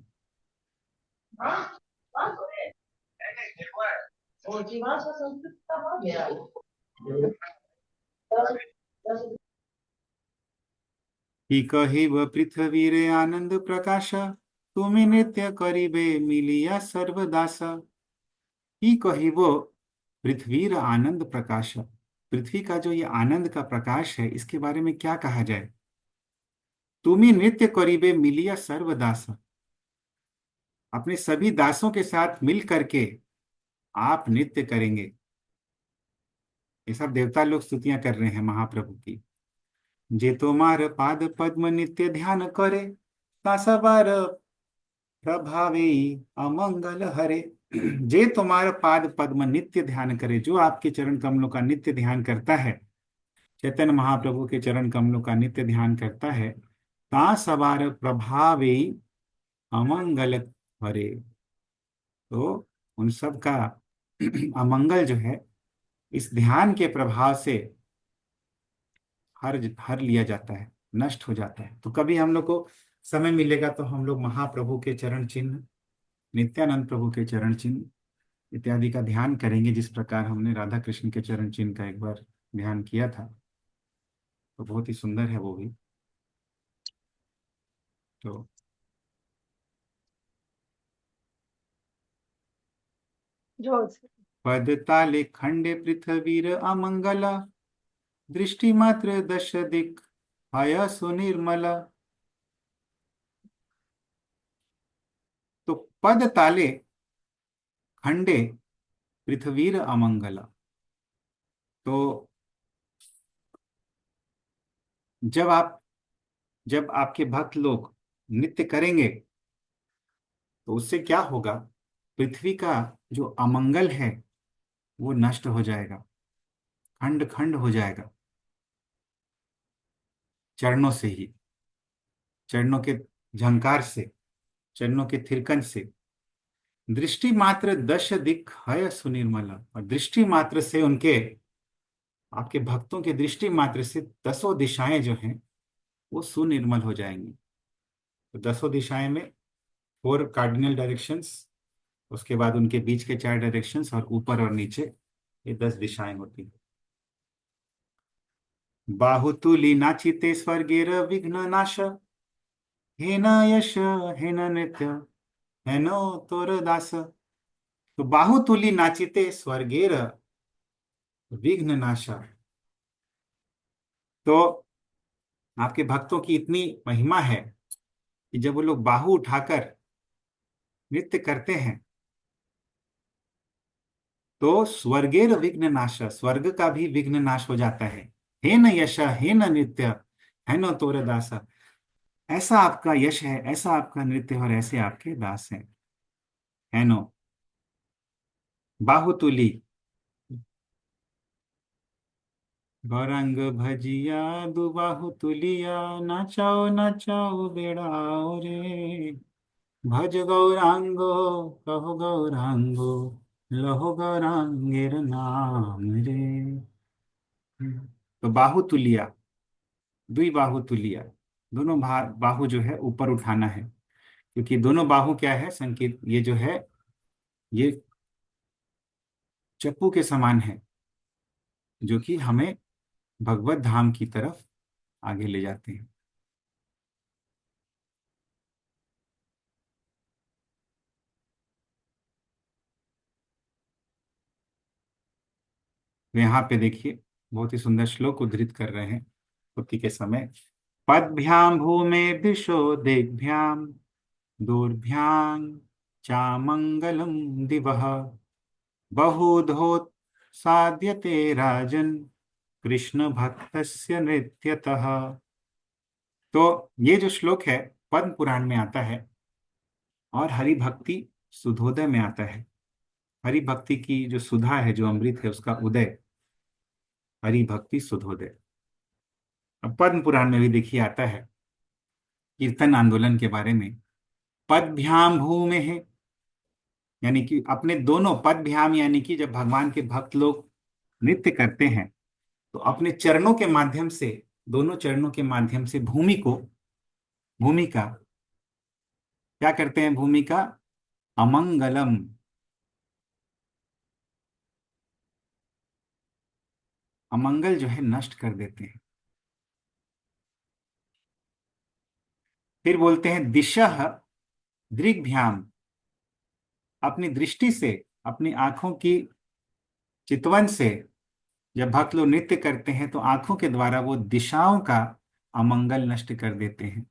ही कहिब पृथ्वी रे आनंद प्रकाश, तुम्हें नृत्य करिबे मिलिया सर्वदास। ही कहिबो पृथ्वीर आनंद प्रकाश। पृथ्वी का जो ये आनंद का प्रकाश है, इसके बारे में क्या कहा जाए? तुम्ही नृत्य करिबे मिलिया सर्वदास। अपने सभी दासों के साथ मिल करके आप नृत्य करेंगे। ये सब देवता लोग स्तुतियां कर रहे हैं महाप्रभु की। जे तुम्हार पाद पद्म नित्य ध्यान करे, तासबार प्रभावे अमंगल हरे। जे तुम्हार पाद पद्म नित्य ध्यान करे, जो आपके चरण कमलों का नित्य ध्यान करता है, चैतन्य महाप्रभु के चरण कमलों का नित्य ध्यान करता है, ता सवार प्रभावे अमंगल हरे। तो उन सब का अमंगल जो है इस ध्यान के प्रभाव से हर हर लिया जाता है, नष्ट हो जाता है। तो कभी हम लोग को समय मिलेगा तो हम लोग महाप्रभु के चरण चिन्ह, नित्यानंद प्रभु के चरण चिन्ह इत्यादि का ध्यान करेंगे, जिस प्रकार हमने राधा कृष्ण के चरण चिन्ह का एक बार ध्यान किया था। तो बहुत ही सुंदर है वो भी। तो जोर से। पद ताले खंडे पृथ्वीर अमंगला, दृष्टि मात्र दश दिक हय सुनिर्मला। तो पद ताले खंडे पृथ्वीर अमंगला। तो जब आपके भक्त लोग नृत्य करेंगे तो उससे क्या होगा? पृथ्वी का जो अमंगल है वो नष्ट हो जाएगा, खंड खंड हो जाएगा। चरणों से ही, चरणों के झंकार से, चरणों के थिरकन से। दृष्टि मात्र दश दिक है सुनिर्मला। और दृष्टि मात्र से उनके, आपके भक्तों के दृष्टि मात्र से दसों दिशाएं जो हैं वो सुनिर्मल हो जाएंगी। तो दसों दिशाएं में फोर कार्डिनल डायरेक्शंस, उसके बाद उनके बीच के चार डायरेक्शंस, और ऊपर और नीचे ये 10 दिशाएं होती हैं। बाहुतुली नाचिते स्वर्गेर विघ्न नाश, हे न यश हे न नृत्य हे नो तोर दास। तो बाहुतुली नाचिते स्वर्गेर विघ्न नाशा। तो आपके भक्तों की इतनी महिमा है कि जब वो लोग बाहु उठाकर नृत्य करते हैं तो स्वर्गेर विघ्न नाश, स्वर्ग का भी विघ्न नाश हो जाता है। हे न यश हे न नृत्य है नो तोर दास। ऐसा आपका यश है, ऐसा आपका नृत्य और ऐसे आपके दास हैं। है नो बाहुतुली। गौरांग भजिया दुबाहु तुलिया, नाचाओ नाचाओ बेड़ाओ रे। भज गौरांगो कहो गौरांगो, लहो गौरांगेर नाम रे। तो बाहु तुलिया, दुई बाहु तुलिया, दोनों बाहु जो है ऊपर उठाना है। क्योंकि दोनों बाहु क्या है संकेत, ये जो है ये चप्पू के समान है, जो कि हमें भगवत धाम की तरफ आगे ले जाते हैं। तो यहाँ पे देखिए बहुत ही सुंदर श्लोक उद्धृत कर रहे हैं स्तुति के समय। पदभ्याम भूमे दिशो दिग्भ्याम दूरभ्यां चामंगलम दिवः बहुधोत् साध्यते राजन कृष्ण भक्तस्य नृत्यतः। तो ये जो श्लोक है पद्म पुराण में आता है और हरि भक्ति सुधोदय में आता है। हरि भक्ति की जो सुधा है, जो अमृत है, उसका उदय हरि भक्ति सुधोदय। अब पद्म पुराण में भी देखिए आता है कीर्तन आंदोलन के बारे में। पदभ्याम भूमि है, यानी कि अपने दोनों पदभ्याम, यानी कि जब भगवान के भक्त लोग नृत्य करते हैं तो अपने चरणों के माध्यम से, दोनों चरणों के माध्यम से भूमि का क्या करते हैं, भूमि का अमंगलम, अमंगल जो है नष्ट कर देते हैं। फिर बोलते हैं दिशः दृग्भ्याम, अपनी दृष्टि से, अपनी आंखों की चितवन से जब भक्त लोग नृत्य करते हैं तो आंखों के द्वारा वो दिशाओं का अमंगल नष्ट कर देते हैं।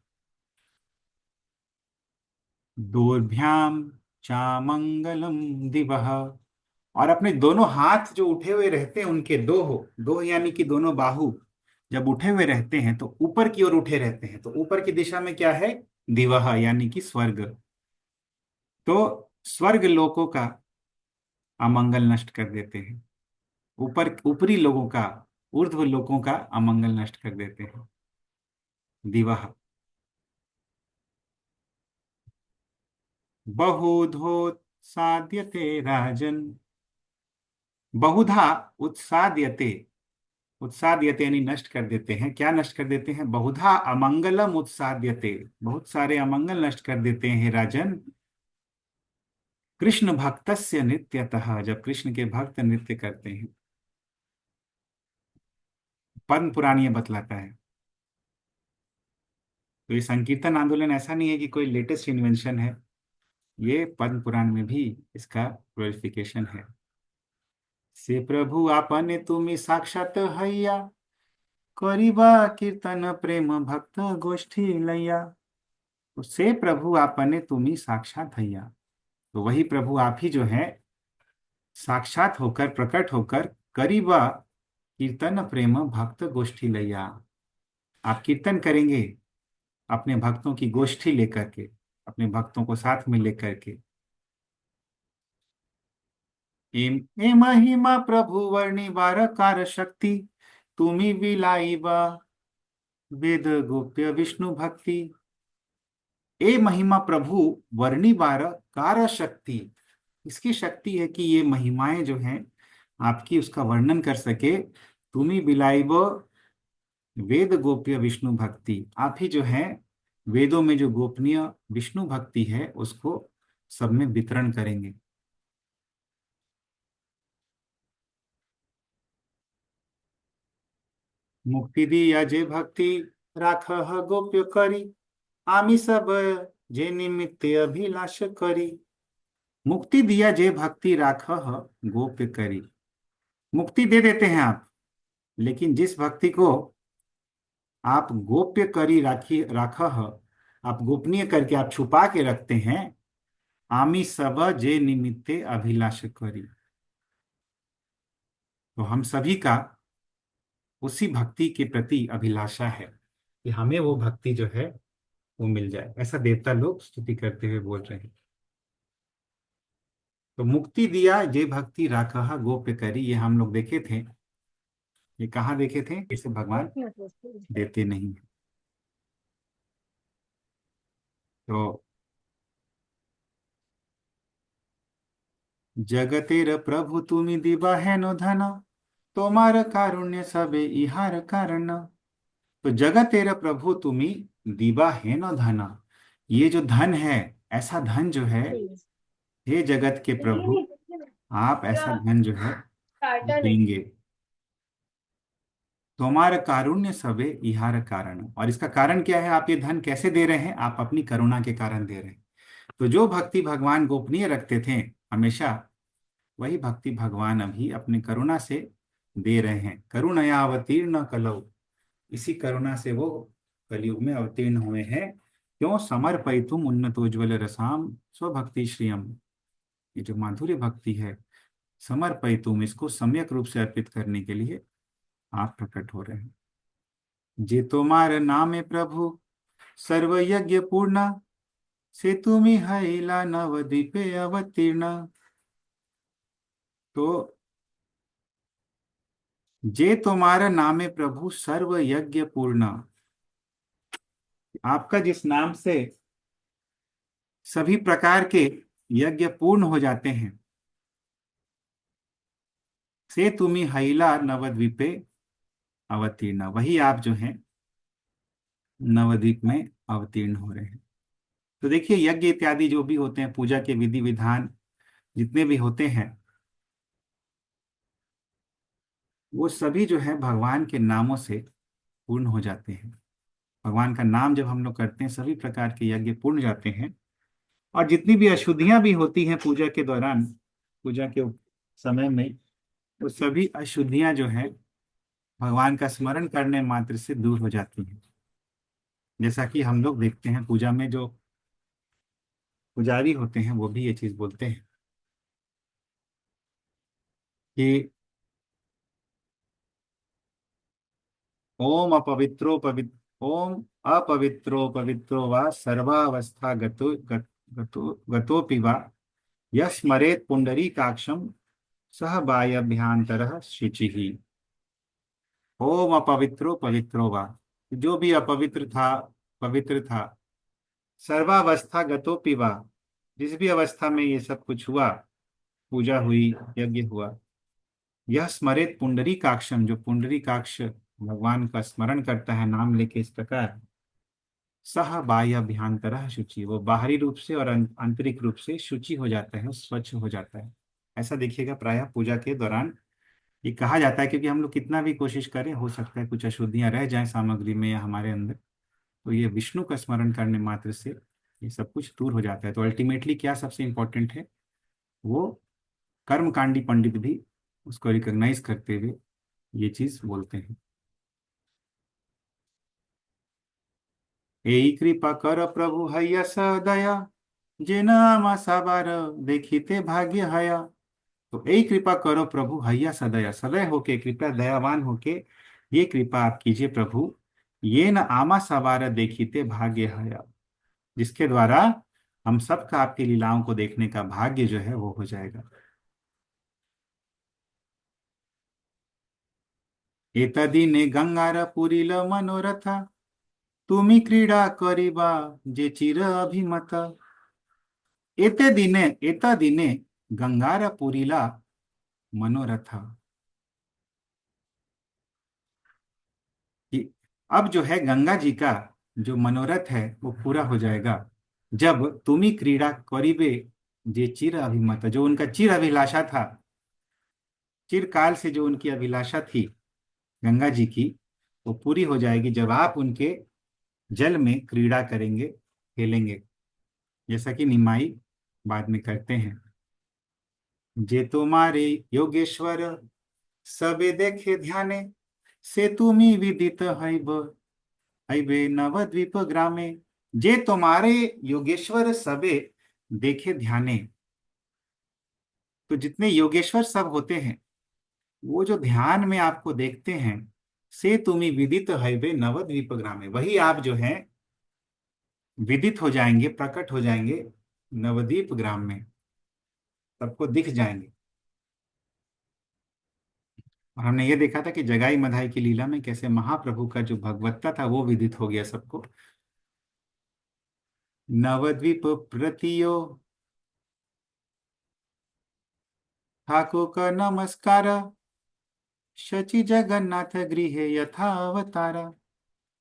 दोर्भ्याम चामंगलम दिवह, और अपने दोनों हाथ जो उठे हुए रहते हैं, उनके दो यानी कि दोनों बाहु जब उठे हुए रहते हैं तो ऊपर की ओर उठे रहते हैं, तो ऊपर की दिशा में क्या है, दिवह यानी कि स्वर्ग। तो स्वर्ग लोकों का अमंगल नष्ट कर देते हैं, ऊपरी लोगों का, ऊर्ध्व लोकों का अमंगल नष्ट कर देते हैं दिवह। बहुधोत्साद्यते राजन, बहुधा उत्साद्यते, उत्साद्यते यानी नष्ट कर देते हैं। क्या नष्ट कर देते हैं, बहुधा अमंगलम उत्साद्यते, बहुत सारे अमंगल नष्ट कर देते हैं राजन कृष्ण भक्तस्य नृत्यतः, जब कृष्ण के भक्त नृत्य करते हैं। पद्म पुराण ये बतलाता है। तो ये संकीर्तन आंदोलन ऐसा नहीं है कि कोई लेटेस्ट इन्वेंशन है, ये पद्म पुराण में भी इसका क्लोरिफिकेशन है। से प्रभु आपने तुम्हें साक्षात हैया, करीबा कीर्तन प्रेम भक्त गोष्ठी लैया। तो से प्रभु आपने तुम्हें साक्षात हैया, तो वही प्रभु आप ही जो है साक्षात होकर, प्रकट होकर, करीबा कीर्तन प्रेम भक्त गोष्ठी लैया, आप कीर्तन करेंगे अपने भक्तों की गोष्ठी लेकर के, अपने भक्तों को साथ में लेकर के। एम ए महिमा प्रभु वर्णि बार कार शक्ति, तुम्ही विलाइबा वेद गोप्य विष्णु भक्ति। ए महिमा प्रभु वर्णि बार कार शक्ति, इसकी शक्ति है कि ये महिमाएं जो हैं आपकी, उसका वर्णन कर सके। तुम्ही बिलाइब वेद गोप्य विष्णु भक्ति, आप ही जो है वेदों में जो गोपनीय विष्णु भक्ति है उसको सब में वितरण करेंगे। मुक्ति दिया जे भक्ति राख गोप्य करी, आमी सब जे निमित्त अभिलाष करी। मुक्ति दिया जे भक्ति राख गोप्य करी, मुक्ति दे देते हैं आप, लेकिन जिस भक्ति को आप गोप्य करी राखी राख, आप गोपनीय करके आप छुपा के रखते हैं। आमी सब जे निमित्ते अभिलाष करी, तो हम सभी का उसी भक्ति के प्रति अभिलाषा है कि हमें वो भक्ति जो है वो मिल जाए, ऐसा देवता लोग स्तुति करते हुए बोल रहे हैं। तो मुक्ति दिया जे भक्ति राखा गोप्य करी, ये हम लोग देखे थे, ये कहाँ देखे थे, इसे भगवान देते नहीं हैं। तो जगतेर प्रभु तुमी दिवा है नो धना, तोमार कारुण्य सबे इहार कारण। तो जगतेर प्रभु तुमी दिवा है नो धना, ये जो धन है ऐसा धन जो है, हे जगत के प्रभु, आप ऐसा धन जो है देंगे। तुम्हारा कारुण्य सबे इहार कारण। और इसका कारण क्या है? आप ये धन कैसे दे रहे हैं? आप अपनी करुणा के कारण दे रहे हैं। तो जो भक्ति भगवान गोपनीय रखते थे हमेशा, वही भक्ति भगवान अभी अपनी करुणा से दे रहे हैं। करुणया अवतीर्ण कलौ, इसी करुणा से वो कलयुग में अवतीर्ण हुए हैं। क्यों? समर्पयितुम उन्नतोज्वल रसाम स्वभक्ति श्रियम। ये जो माधुर्य भक्ति है, समर्पयितुम, इसको सम्यक रूप से अर्पित करने के लिए आप प्रकट हो रहे हैं। जे तुम्हार नामे प्रभु सर्व यज्ञ पूर्ण, से तुम्ही हैला नवद्वीपे अवतीर्ण। तो जे तुम्हारा नामे प्रभु सर्व यज्ञ पूर्ण, आपका जिस नाम से सभी प्रकार के यज्ञ पूर्ण हो जाते हैं, से तुम्ही हैला नवद्वीपे अवतीर्ण, वही आप जो हैं नवद्वीप में अवतीर्ण हो रहे हैं। तो देखिए, यज्ञ इत्यादि जो भी होते हैं, पूजा के विधि विधान जितने भी होते हैं, वो सभी जो है भगवान के नामों से पूर्ण हो जाते हैं। भगवान का नाम जब हम लोग करते हैं, सभी प्रकार के यज्ञ पूर्ण जाते हैं। और जितनी भी अशुद्धियां भी होती हैं पूजा के दौरान, पूजा के समय में, वो सभी अशुद्धियां जो है भगवान का स्मरण करने मात्र से दूर हो जाती हैं। जैसा कि हम लोग देखते हैं पूजा में जो पुजारी होते हैं, वो भी ये चीज बोलते हैं कि ओम अपवित्रो पवित्रो वा सर्वावस्था गतोपि वा यस्मरेत पुंडरीकाक्षम सह बाह्यभ्यांतरः शुचिः। ओम अपवित्रो पवित्रो वा, जो भी अपवित्र था पवित्र था, सर्वावस्था गतोपि वा, जिस भी अवस्था में ये सब कुछ हुआ, पूजा हुई, यज्ञ हुआ, यह स्मरेत पुंडरीकाक्षम, जो पुंडरीकाक्ष भगवान का स्मरण करता है नाम लेके इस प्रकार, सह बाह्य अभ्यांतरः शुचि, वो बाहरी रूप से और आंतरिक रूप से शुचि हो जाता है, स्वच्छ हो जाता है। ऐसा देखिएगा प्रायः पूजा के दौरान ये कहा जाता है, क्योंकि हम लोग कितना भी कोशिश करें, हो सकता है कुछ अशुद्धियां रह जाएं सामग्री में या हमारे अंदर, तो ये विष्णु का स्मरण करने मात्र से ये सब कुछ दूर हो जाता है। तो अल्टीमेटली क्या सबसे इंपॉर्टेंट है? वो कर्मकांडी पंडित भी उसको रिकॉग्नाइज करते हुए ये चीज बोलते हैं। यही कृपा कर प्रभु हैया सदया, जे नाम साबार देखिते भाग्य हया। तो यही कृपा करो प्रभु हैया सदया, सदय होके, कृपया दयावान होके ये कृपा आप कीजिए प्रभु। ये न आमा सवार देखिते भाग्य हया, जिसके द्वारा हम सबका आपकी लीलाओं को देखने का भाग्य जो है वो हो जाएगा। एतदिने गंगार पुरील मनोरथा, तुमी क्रीडा करिबा जे चिर अभिमत। एतदिने गंगार पुरीला मनोरथा, कि अब जो है गंगा जी का जो मनोरथ है वो पूरा हो जाएगा, जब तुमी क्रीड़ा करीबे जे चिर अभिमत, जो उनका चिर अभिलाषा था, चिरकाल से जो उनकी अभिलाषा थी गंगा जी की, वो पूरी हो जाएगी जब आप उनके जल में क्रीड़ा करेंगे, खेलेंगे, जैसा कि निमाई बाद में करते हैं। जे तुम्हारे योगेश्वर सबे देखे ध्याने, से तुमी विदित हैब हैबे नवद्वीप ग्रामे। जे तुम्हारे योगेश्वर सबे देखे ध्याने, तो जितने योगेश्वर सब होते हैं, वो जो ध्यान में आपको देखते हैं, से तुम्ही विदित हैबे नवद्वीप ग्रामे, वही आप जो है विदित हो जाएंगे, प्रकट हो जाएंगे नवद्वीप ग्राम में, सबको दिख जाएंगे। और हमने ये देखा था कि जगाई मधाई की लीला में कैसे महाप्रभु का जो भगवत्ता था वो विदित हो गया सबको। नवद्वीप प्रतियो ठाकुर का नमस्कार, शचि जगन्नाथ गृहे यथा अवतारा।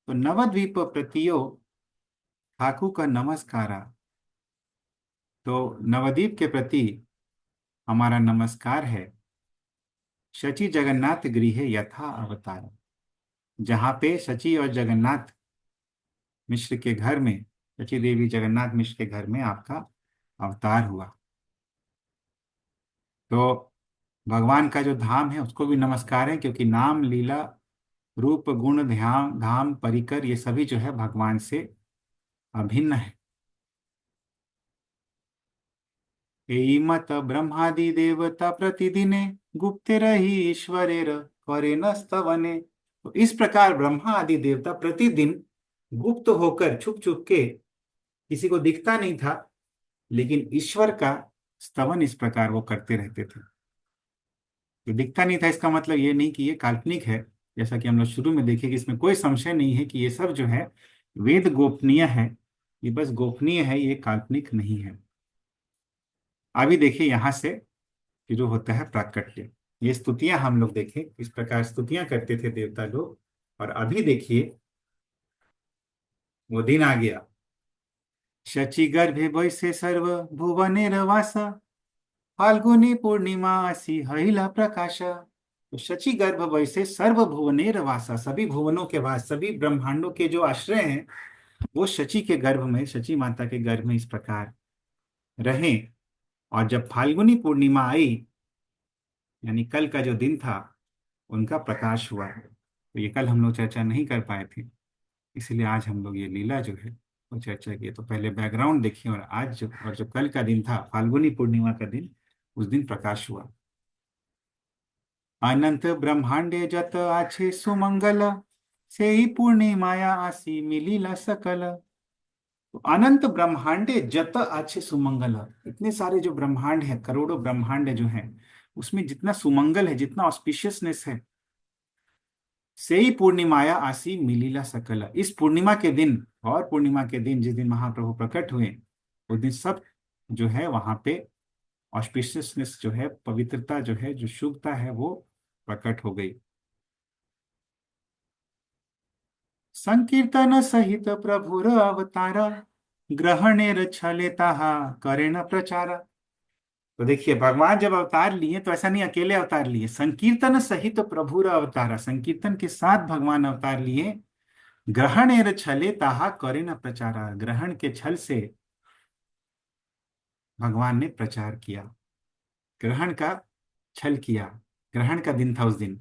तो नवद्वीप प्रतियो ठाकुर का नमस्कारा, तो नवद्वीप के प्रति हमारा नमस्कार है। शची जगन्नाथ गृह यथा अवतार, जहाँ पे शची और जगन्नाथ मिश्र के घर में, शची देवी जगन्नाथ मिश्र के घर में आपका अवतार हुआ। तो भगवान का जो धाम है उसको भी नमस्कार है, क्योंकि नाम, लीला, रूप, गुण, ध्यान, धाम, परिकर, ये सभी जो है भगवान से अभिन्न है। एमत ब्रह्मादि देवता प्रतिदिने गुप्ते रही ईश्वरेर करे न स्तवने। तो इस प्रकार ब्रह्मा आदि देवता प्रतिदिन गुप्त होकर, छुप छुप के, किसी को दिखता नहीं था, लेकिन ईश्वर का स्तवन इस प्रकार वो करते रहते थे। तो दिखता नहीं था इसका मतलब ये नहीं कि ये काल्पनिक है। जैसा कि हम लोग शुरू में देखे कि इसमें कोई संशय नहीं है कि ये सब जो है वेद गोपनीय है, ये बस गोपनीय है, ये काल्पनिक नहीं है। अभी देखिए यहां से शुरू होता है प्राकट्य। ये स्तुतियां हम लोग देखें इस प्रकार स्तुतियां करते थे देवता लोग। और अभी देखिए वो दिन आ गया। शची गर्भे वैसे सर्व भुवने वासा, फाल्गुनी पूर्णिमासी हईला प्रकाशा। तो शची गर्भ वैसे सर्व भुवनेर वासा, सभी भुवनों के वास, सभी ब्रह्मांडों के जो आश्रय हैं वो शची के गर्भ में, शची माता के गर्भ में इस प्रकार रहे। और जब फाल्गुनी पूर्णिमा आई, यानी कल का जो दिन था, उनका प्रकाश हुआ। तो ये कल हम लोग चर्चा नहीं कर पाए थे, इसलिए आज हम लोग ये लीला जो है वो चर्चा की। तो पहले बैकग्राउंड देखिए, और आज जो, और जो कल का दिन था फाल्गुनी पूर्णिमा का दिन, उस दिन प्रकाश हुआ। अनंत ब्रह्मांडे जत आछे सुमंगल, से ही पूर्णिमाया आसी मिलीला सकल। तो अनंत ब्रह्मांडे जत आछे सुमंगल, इतने सारे जो ब्रह्मांड है, करोड़ों ब्रह्मांड जो है, उसमें जितना सुमंगल है, जितना ऑस्पिशियसनेस है, से ही पूर्णिमाया आसी मिलीला सकल, इस पूर्णिमा के दिन, और पूर्णिमा के दिन जिस दिन महाप्रभु प्रकट हुए, उस दिन सब जो है वहां पे ऑस्पिशियसनेस जो है, पवित्रता जो है, जो शुभता है, वो प्रकट हो गई। संकीर्तन सहित प्रभुर अवतारा, ग्रहणेर छले ताहा करेण प्रचारा। तो देखिए भगवान जब अवतार लिए तो ऐसा नहीं अकेले अवतार लिए, संकीर्तन सहित प्रभुर अवतारा, संकीर्तन के साथ भगवान अवतार लिए। ग्रहणेर छले ताहा करेण प्रचारा, ग्रहण के छल से भगवान ने प्रचार किया, ग्रहण का छल किया। ग्रहण का दिन था उस दिन।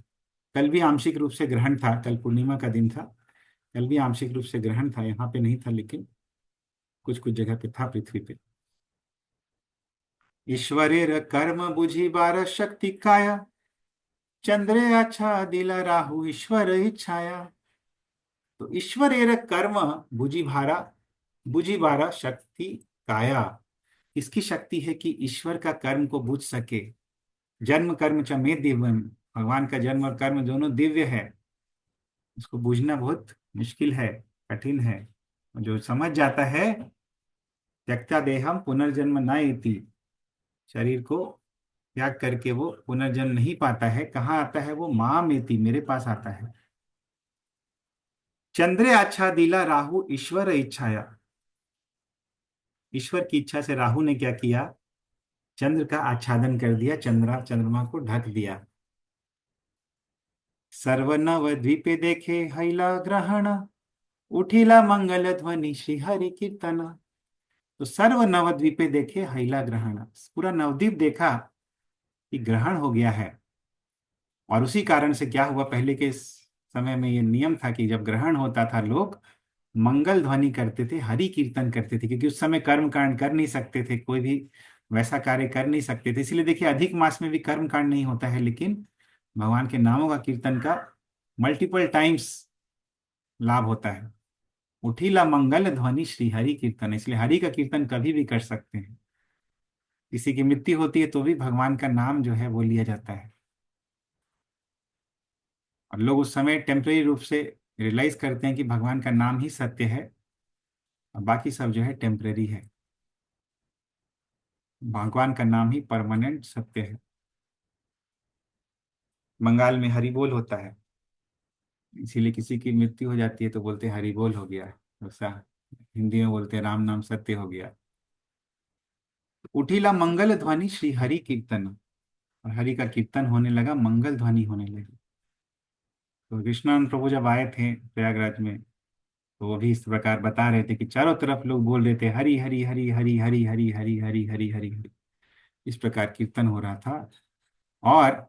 कल भी आंशिक रूप से ग्रहण था, कल पूर्णिमा का दिन था, कल भी आंशिक रूप से ग्रहण था, यहाँ पे नहीं था, लेकिन कुछ कुछ जगह पे था पृथ्वी पे। ईश्वरेर कर्म बुझी बार शक्ति काया, चंद्रे अच्छा दिला राहु ईश्वर इच्छाया। तो ईश्वरेर कर्म बुझी भारा, बुझी बारा शक्ति काया, इसकी शक्ति है कि ईश्वर का कर्म को बुझ सके। जन्म कर्म च मे दिव्यम, भगवान का जन्म और कर्म दोनों दिव्य है, इसको बूझना बहुत मुश्किल है, कठिन है। जो समझ जाता है, त्यक्ता देहम पुनर्जन्म न इति, शरीर को त्याग करके वो पुनर्जन्म नहीं पाता है। कहाँ आता है वो? माम इति, मेरे पास आता है। चंद्रे आच्छा दिला राहु ईश्वर इच्छाया, ईश्वर की इच्छा से राहु ने क्या किया? चंद्र का आच्छादन कर दिया, चंद्रमा को ढक दिया। सर्व नव द्वीपे देखे हैला ग्रहण, उठिला मंगल ध्वनि श्री हरि कीर्तन। तो सर्व नवद्वीपे देखे हैला ग्रहण, पूरा नवद्वीप देखा कि ग्रहण हो गया है। और उसी कारण से क्या हुआ, पहले के समय में ये नियम था कि जब ग्रहण होता था लोग मंगल ध्वनि करते थे, हरि कीर्तन करते थे, क्योंकि उस समय कर्म कांड कर नहीं सकते थे, कोई भी वैसा कार्य कर नहीं सकते थे। इसलिए देखिए अधिक मास में भी कर्म कांड नहीं होता है, लेकिन भगवान के नामों का कीर्तन का मल्टीपल टाइम्स लाभ होता है। उठीला मंगल ध्वनि श्री हरि कीर्तन, इसलिए हरि का कीर्तन कभी भी कर सकते हैं। किसी की मृत्यु होती है तो भी भगवान का नाम जो है वो लिया जाता है। और लोग उस समय टेम्परेरी रूप से रियलाइज करते हैं कि भगवान का नाम ही सत्य है और बाकी सब जो है टेम्परेरी है। भगवान का नाम ही परमानेंट सत्य है। बंगाल में हरि बोल होता है, इसीलिए किसी की मृत्यु हो जाती है तो बोलते हैं हरि बोल हो गया। वैसा हिंदी में बोलते हैं राम नाम सत्य हो गया। उठिला मंगल ध्वनि श्री हरि कीर्तन, और हरि का कीर्तन होने लगा, मंगल ध्वनि होने लगी। तो कृष्णानंद प्रभु जब आए थे प्रयागराज में, तो वो भी इस प्रकार बता रहे थे कि चारों तरफ लोग बोल रहे थे हरि हरि हरि हरि हरि हरि हरि हरि हरि हरि हरि, इस प्रकार कीर्तन हो रहा था। और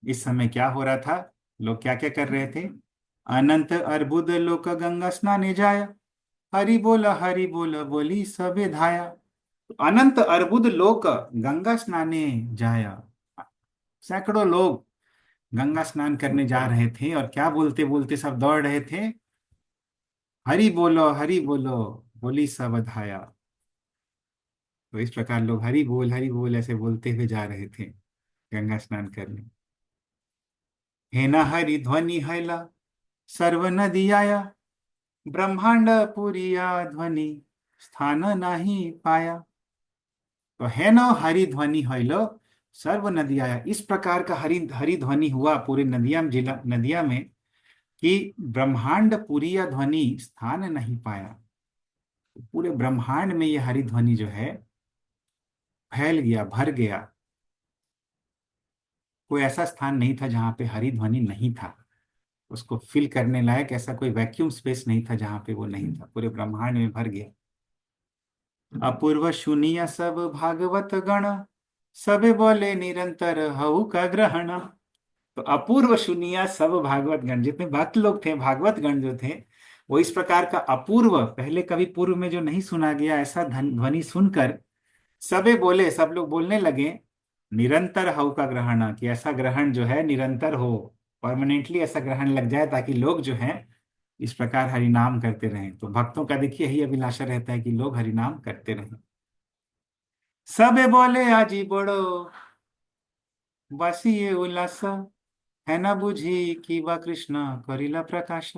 इस समय क्या हो रहा था, लोग क्या क्या कर रहे थे, अनंत अर्बुद लोक गंगा स्नाने जाया, हरि बोल बोली सबे धाया। तो अनंत अर्बुद लोक गंगा स्नाने जाया, सैकड़ों लोग गंगा स्नान करने जा रहे थे, और क्या बोलते बोलते सब दौड़ रहे थे, हरि बोलो बोली सब धाया। तो इस प्रकार लोग हरि बोल ऐसे बोलते हुए जा रहे थे गंगा स्नान करने। हे न हरि ध्वनि हैला सर्व नदी आया, ब्रह्मांड पुरिया ध्वनि स्थान नहीं पाया। तो है न हरि ध्वनि हैलो सर्व नदी आया, इस प्रकार का हरि हरि ध्वनि हुआ पूरे नदिया में, कि ब्रह्मांड पुरिया ध्वनि स्थान नहीं पाया। पूरे ब्रह्मांड में ये हरि ध्वनि जो है फैल गया, भर गया। कोई ऐसा स्थान नहीं था जहां पे हरि ध्वनि नहीं था, उसको फिल करने लायक ऐसा कोई वैक्यूम स्पेस नहीं था जहां पे वो नहीं था, पूरे ब्रह्मांड में भर गया। अपूर्व सुनिया सब भागवत गण, सबे बोले निरंतर हऊ का ग्रहण। तो अपूर्व सुनिया सब भागवत गण, जितने भक्त लोग थे, भागवत गण जो थे, वो इस प्रकार का अपूर्व, पहले कभी पूर्व में जो नहीं सुना गया ऐसा ध्वनि सुनकर सबे बोले, सब लोग बोलने लगे, निरंतर हव का ग्रहण, कि ऐसा ग्रहण जो है निरंतर हो, परमानेंटली ऐसा ग्रहण लग जाए, ताकि लोग जो हैं इस प्रकार हरिनाम करते रहें। तो भक्तों का देखिए यही अभिलाषा रहता है कि लोग हरिनाम करते रहें। सबे बोले आजी बड़ो बासी ये उल्लास, है ना बुझी कि बा कृष्ण करिला प्रकाश।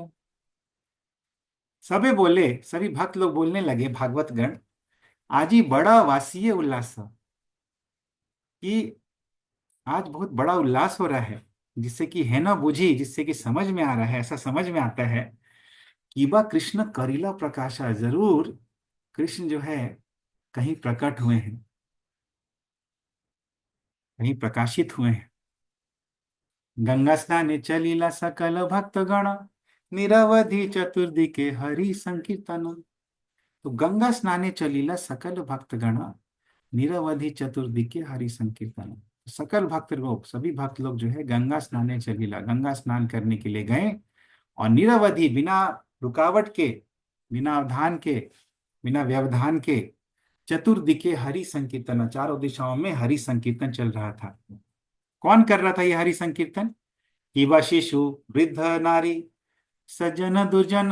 सबे बोले, सभी भक्त लोग बोलने लगे, भागवत गण, आजी बड़ा वासीय उल्लास, कि आज बहुत बड़ा उल्लास हो रहा है, जिससे कि है ना बुझी, जिससे कि समझ में आ रहा है, ऐसा समझ में आता है कि बा कृष्ण करीला प्रकाशा, जरूर कृष्ण जो है कहीं प्रकट हुए हैं, कहीं प्रकाशित हुए हैं। गंगा स्नाने चलीला सकल भक्त गण, निरवधि चतुर्दि के हरि संकीर्तन। तो गंगा स्नाने चलीला सकल भक्त गण, निरवधि चतुर्दि के हरि संकीर्तन। सकल भक्त लोग, सभी भक्त लोग जो है गंगा स्नाने चलीला, गंगा स्नान करने के लिए गए, और निरवधि, बिना रुकावट के, बिना अवधान के, बिना व्यवधान के, चतुर्दिके हरि संकीर्तन, चारों दिशाओं में हरि संकीर्तन चल रहा था। कौन कर रहा था ये हरि संकीर्तन, युवा शिशु वृद्ध नारी सज्जन दुर्जन,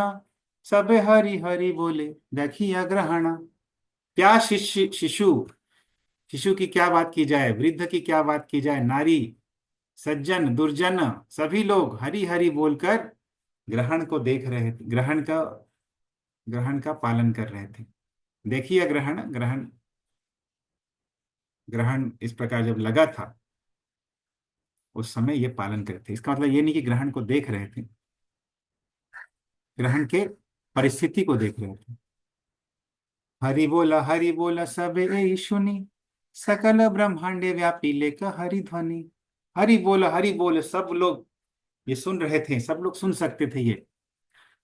सबे हरि हरि बोले देखिया ग्रहण। क्या शिष्य शिशु, शिशु की क्या बात की जाए, वृद्ध की क्या बात की जाए, नारी, सज्जन दुर्जन, सभी लोग हरि हरि बोलकर ग्रहण को देख रहे थे, ग्रहण का पालन कर रहे थे। देखिए ग्रहण, ग्रहण इस प्रकार जब लगा था, उस समय ये पालन करते थे। इसका मतलब ये नहीं कि ग्रहण को देख रहे थे, ग्रहण के परिस्थिति को देख रहे थे। हरि बोला सब ए सुनी, सकल ब्रह्मांडे व्यापी लेक हरि ध्वनि। हरि बोल, सब लोग ये सुन रहे थे, सब लोग सुन सकते थे ये।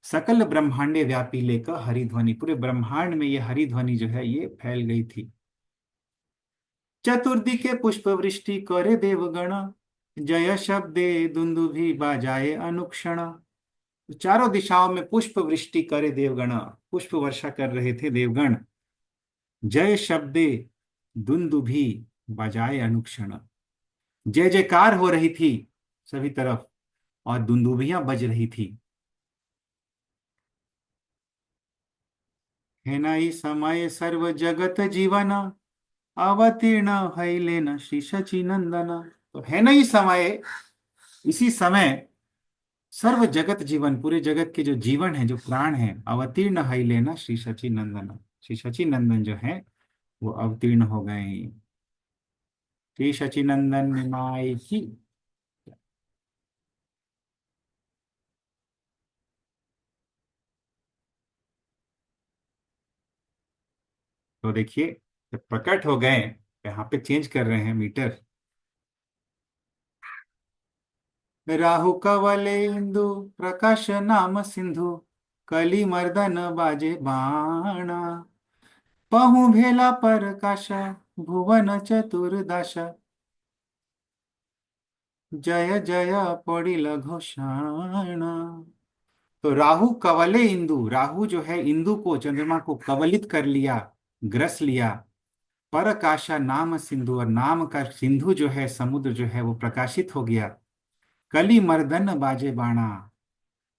सकल ब्रह्मांडे व्यापी लेक हरि ध्वनि, पूरे ब्रह्मांड में ये हरि ध्वनि जो है ये फैल गई थी। चतुर्दि के पुष्प वृष्टि करे देवगण, जय शब्दे दुंदुभि बाजाए अनुक्षण। चारों दिशाओं में पुष्प वृष्टि करे देवगण, पुष्प वर्षा कर रहे थे देवगण। जय शब्दे दुंदुभि बजाए अनुक्षण, जय जयकार हो रही थी सभी तरफ, और दुंदुभियां बज रही थी। है नाई समय सर्व जगत जीवन, अवतीर्ण है लेन श्री शचि नंदन। तो है नहीं समय, इसी समय सर्व जगत जीवन, पूरे जगत के जो जीवन है, जो प्राण है, अवतीर्ण है लेना श्री शचि नंदन, श्री शचि नंदन जो है वो अवतीर्ण हो गए। श्री शचि नंदन निमाई की। तो देखिए जब प्रकट हो गए, यहाँ पे चेंज कर रहे हैं मीटर। राहु कवले इंदु प्रकाश नाम सिंधु, कली मर्दन बाजे बाणा। पहु भेला प्रकाशा, भुवन चतुर्दशा। जय जय पड़िल घोषणा। तो राहु कवले इंदु, राहु जो है इंदु को, चंद्रमा को कवलित कर लिया, ग्रस लिया। परकाशा नाम सिंधु, और नाम का सिंधु जो है, समुद्र जो है वो प्रकाशित हो गया। कली मर्दन बाजे बाणा,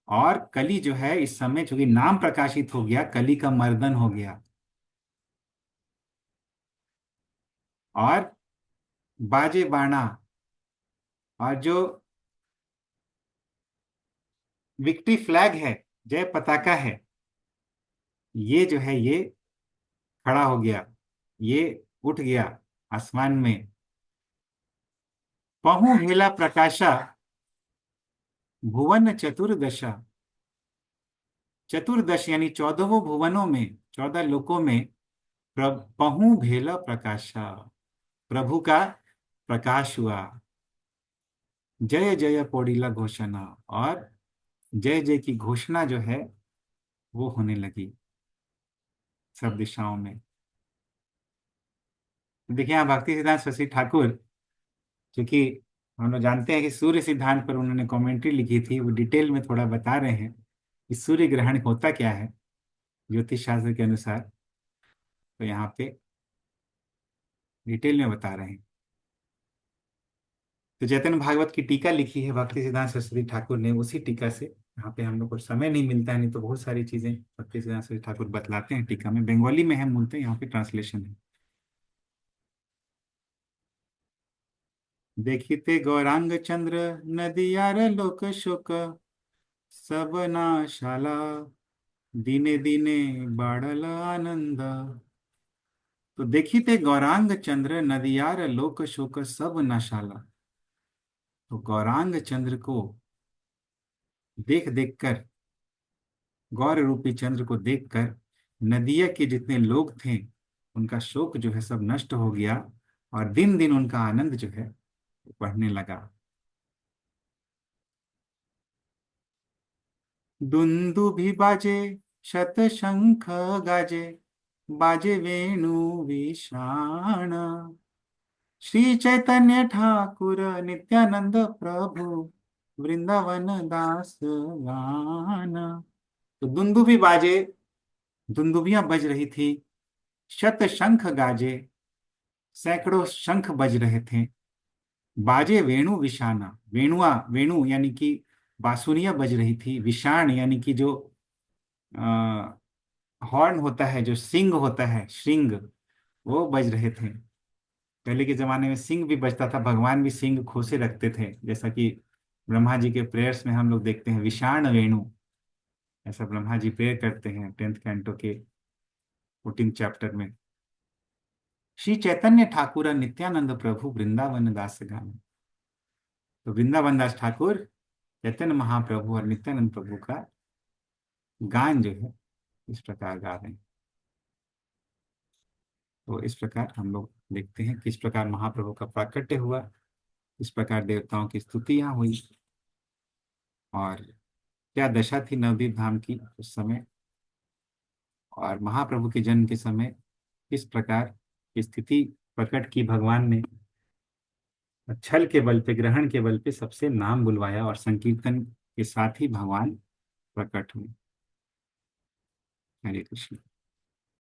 और कली जो है इस समय चूंकि नाम प्रकाशित हो गया, कली का मर्दन हो गया। और बाजे बाणा, और जो विक्ट्री फ्लैग है, जय पताका है, ये जो है ये खड़ा हो गया, ये उठ गया आसमान में। पहु भेला प्रकाशा, भुवन चतुर्दशा। चतुर्दश यानी 14 भुवनों में, 14 लोकों में पहु भेला प्रकाशा, प्रभु का प्रकाश हुआ। जय जय पौड़ीला घोषणा, और जय जय की घोषणा जो है वो होने लगी सब दिशाओं में। देखिए यहाँ भक्ति सिद्धांत शशि ठाकुर, क्योंकि हम लोग जानते हैं कि सूर्य सिद्धांत पर उन्होंने कमेंट्री लिखी थी, वो डिटेल में थोड़ा बता रहे हैं कि सूर्य ग्रहण होता क्या है ज्योतिष शास्त्र के अनुसार। तो यहाँ पे डिटेल में बता रहे हैं। तो चैतन्य भागवत की टीका लिखी है भक्ति सिद्धांत सरस्वती ठाकुर ने, उसी टीका से यहाँ पे हम लोग को समय नहीं मिलता है, नहीं तो बहुत सारी चीजें भक्ति सिद्धांत सरस्वती ठाकुर बतलाते हैं टीका में। बंगाली में है मूलतः, यहाँ पे ट्रांसलेशन है। देखिते गौरांग चंद्र नदियार लोक शोक, सब नाशाला दिने दिने बाढ़ल आनंद। तो देखिते गौरांग चंद्र नदियार लोक शोक सब नाशाला। तो गौरांग चंद्र को देख देख कर, गौर रूपी चंद्र को देखकर नदिया के जितने लोग थे उनका शोक जो है सब नष्ट हो गया, और दिन दिन उनका आनंद जो है वो बढ़ने लगा। दुंदुभि बाजे, शत शंख गाजे, बाजे वेणु विषाण। श्री चैतन्य ठाकुर नित्यानंद प्रभु, वृंदावन दास गान। तो दुंदुभि बाजे, दुंदुभियां बज रही थी। शत शंख गाजे, सैकड़ों शंख बज रहे थे। बाजे वेणु विषाना, वेणुआ, वेणु यानी कि बांसुरियां बज रही थी। विषाण यानी कि जो हॉर्न होता है, जो सिंग होता है, श्रृंग, वो बज रहे थे। पहले के जमाने में सिंग भी बजता था, भगवान भी सिंग खोसे रखते थे, जैसा कि ब्रह्मा जी के प्रेयर्स में हम लोग देखते हैं विषाण वेणु, ऐसा ब्रह्मा जी प्रेयर करते हैं 10th कैंटो के 14th चैप्टर में। श्री चैतन्य ठाकुर नित्यानंद प्रभु, वृंदावन दास गान। तो वृंदावन दास ठाकुर चैतन्य महाप्रभु और नित्यानंद प्रभु का गान जो है इस प्रकार गा रहे हैं। तो इस प्रकार हम लोग देखते हैं किस प्रकार महाप्रभु का प्राकट्य हुआ, किस प्रकार देवताओं की स्तुतियां हुई, और क्या दशा थी नवदीप धाम की उस समय, और महाप्रभु के जन्म के समय किस प्रकार की स्थिति प्रकट की भगवान ने। छल के बल पे, ग्रहण के बल पे सबसे नाम बुलवाया, और संकीर्तन के साथ ही भगवान प्रकट हुए। हरे कृष्ण।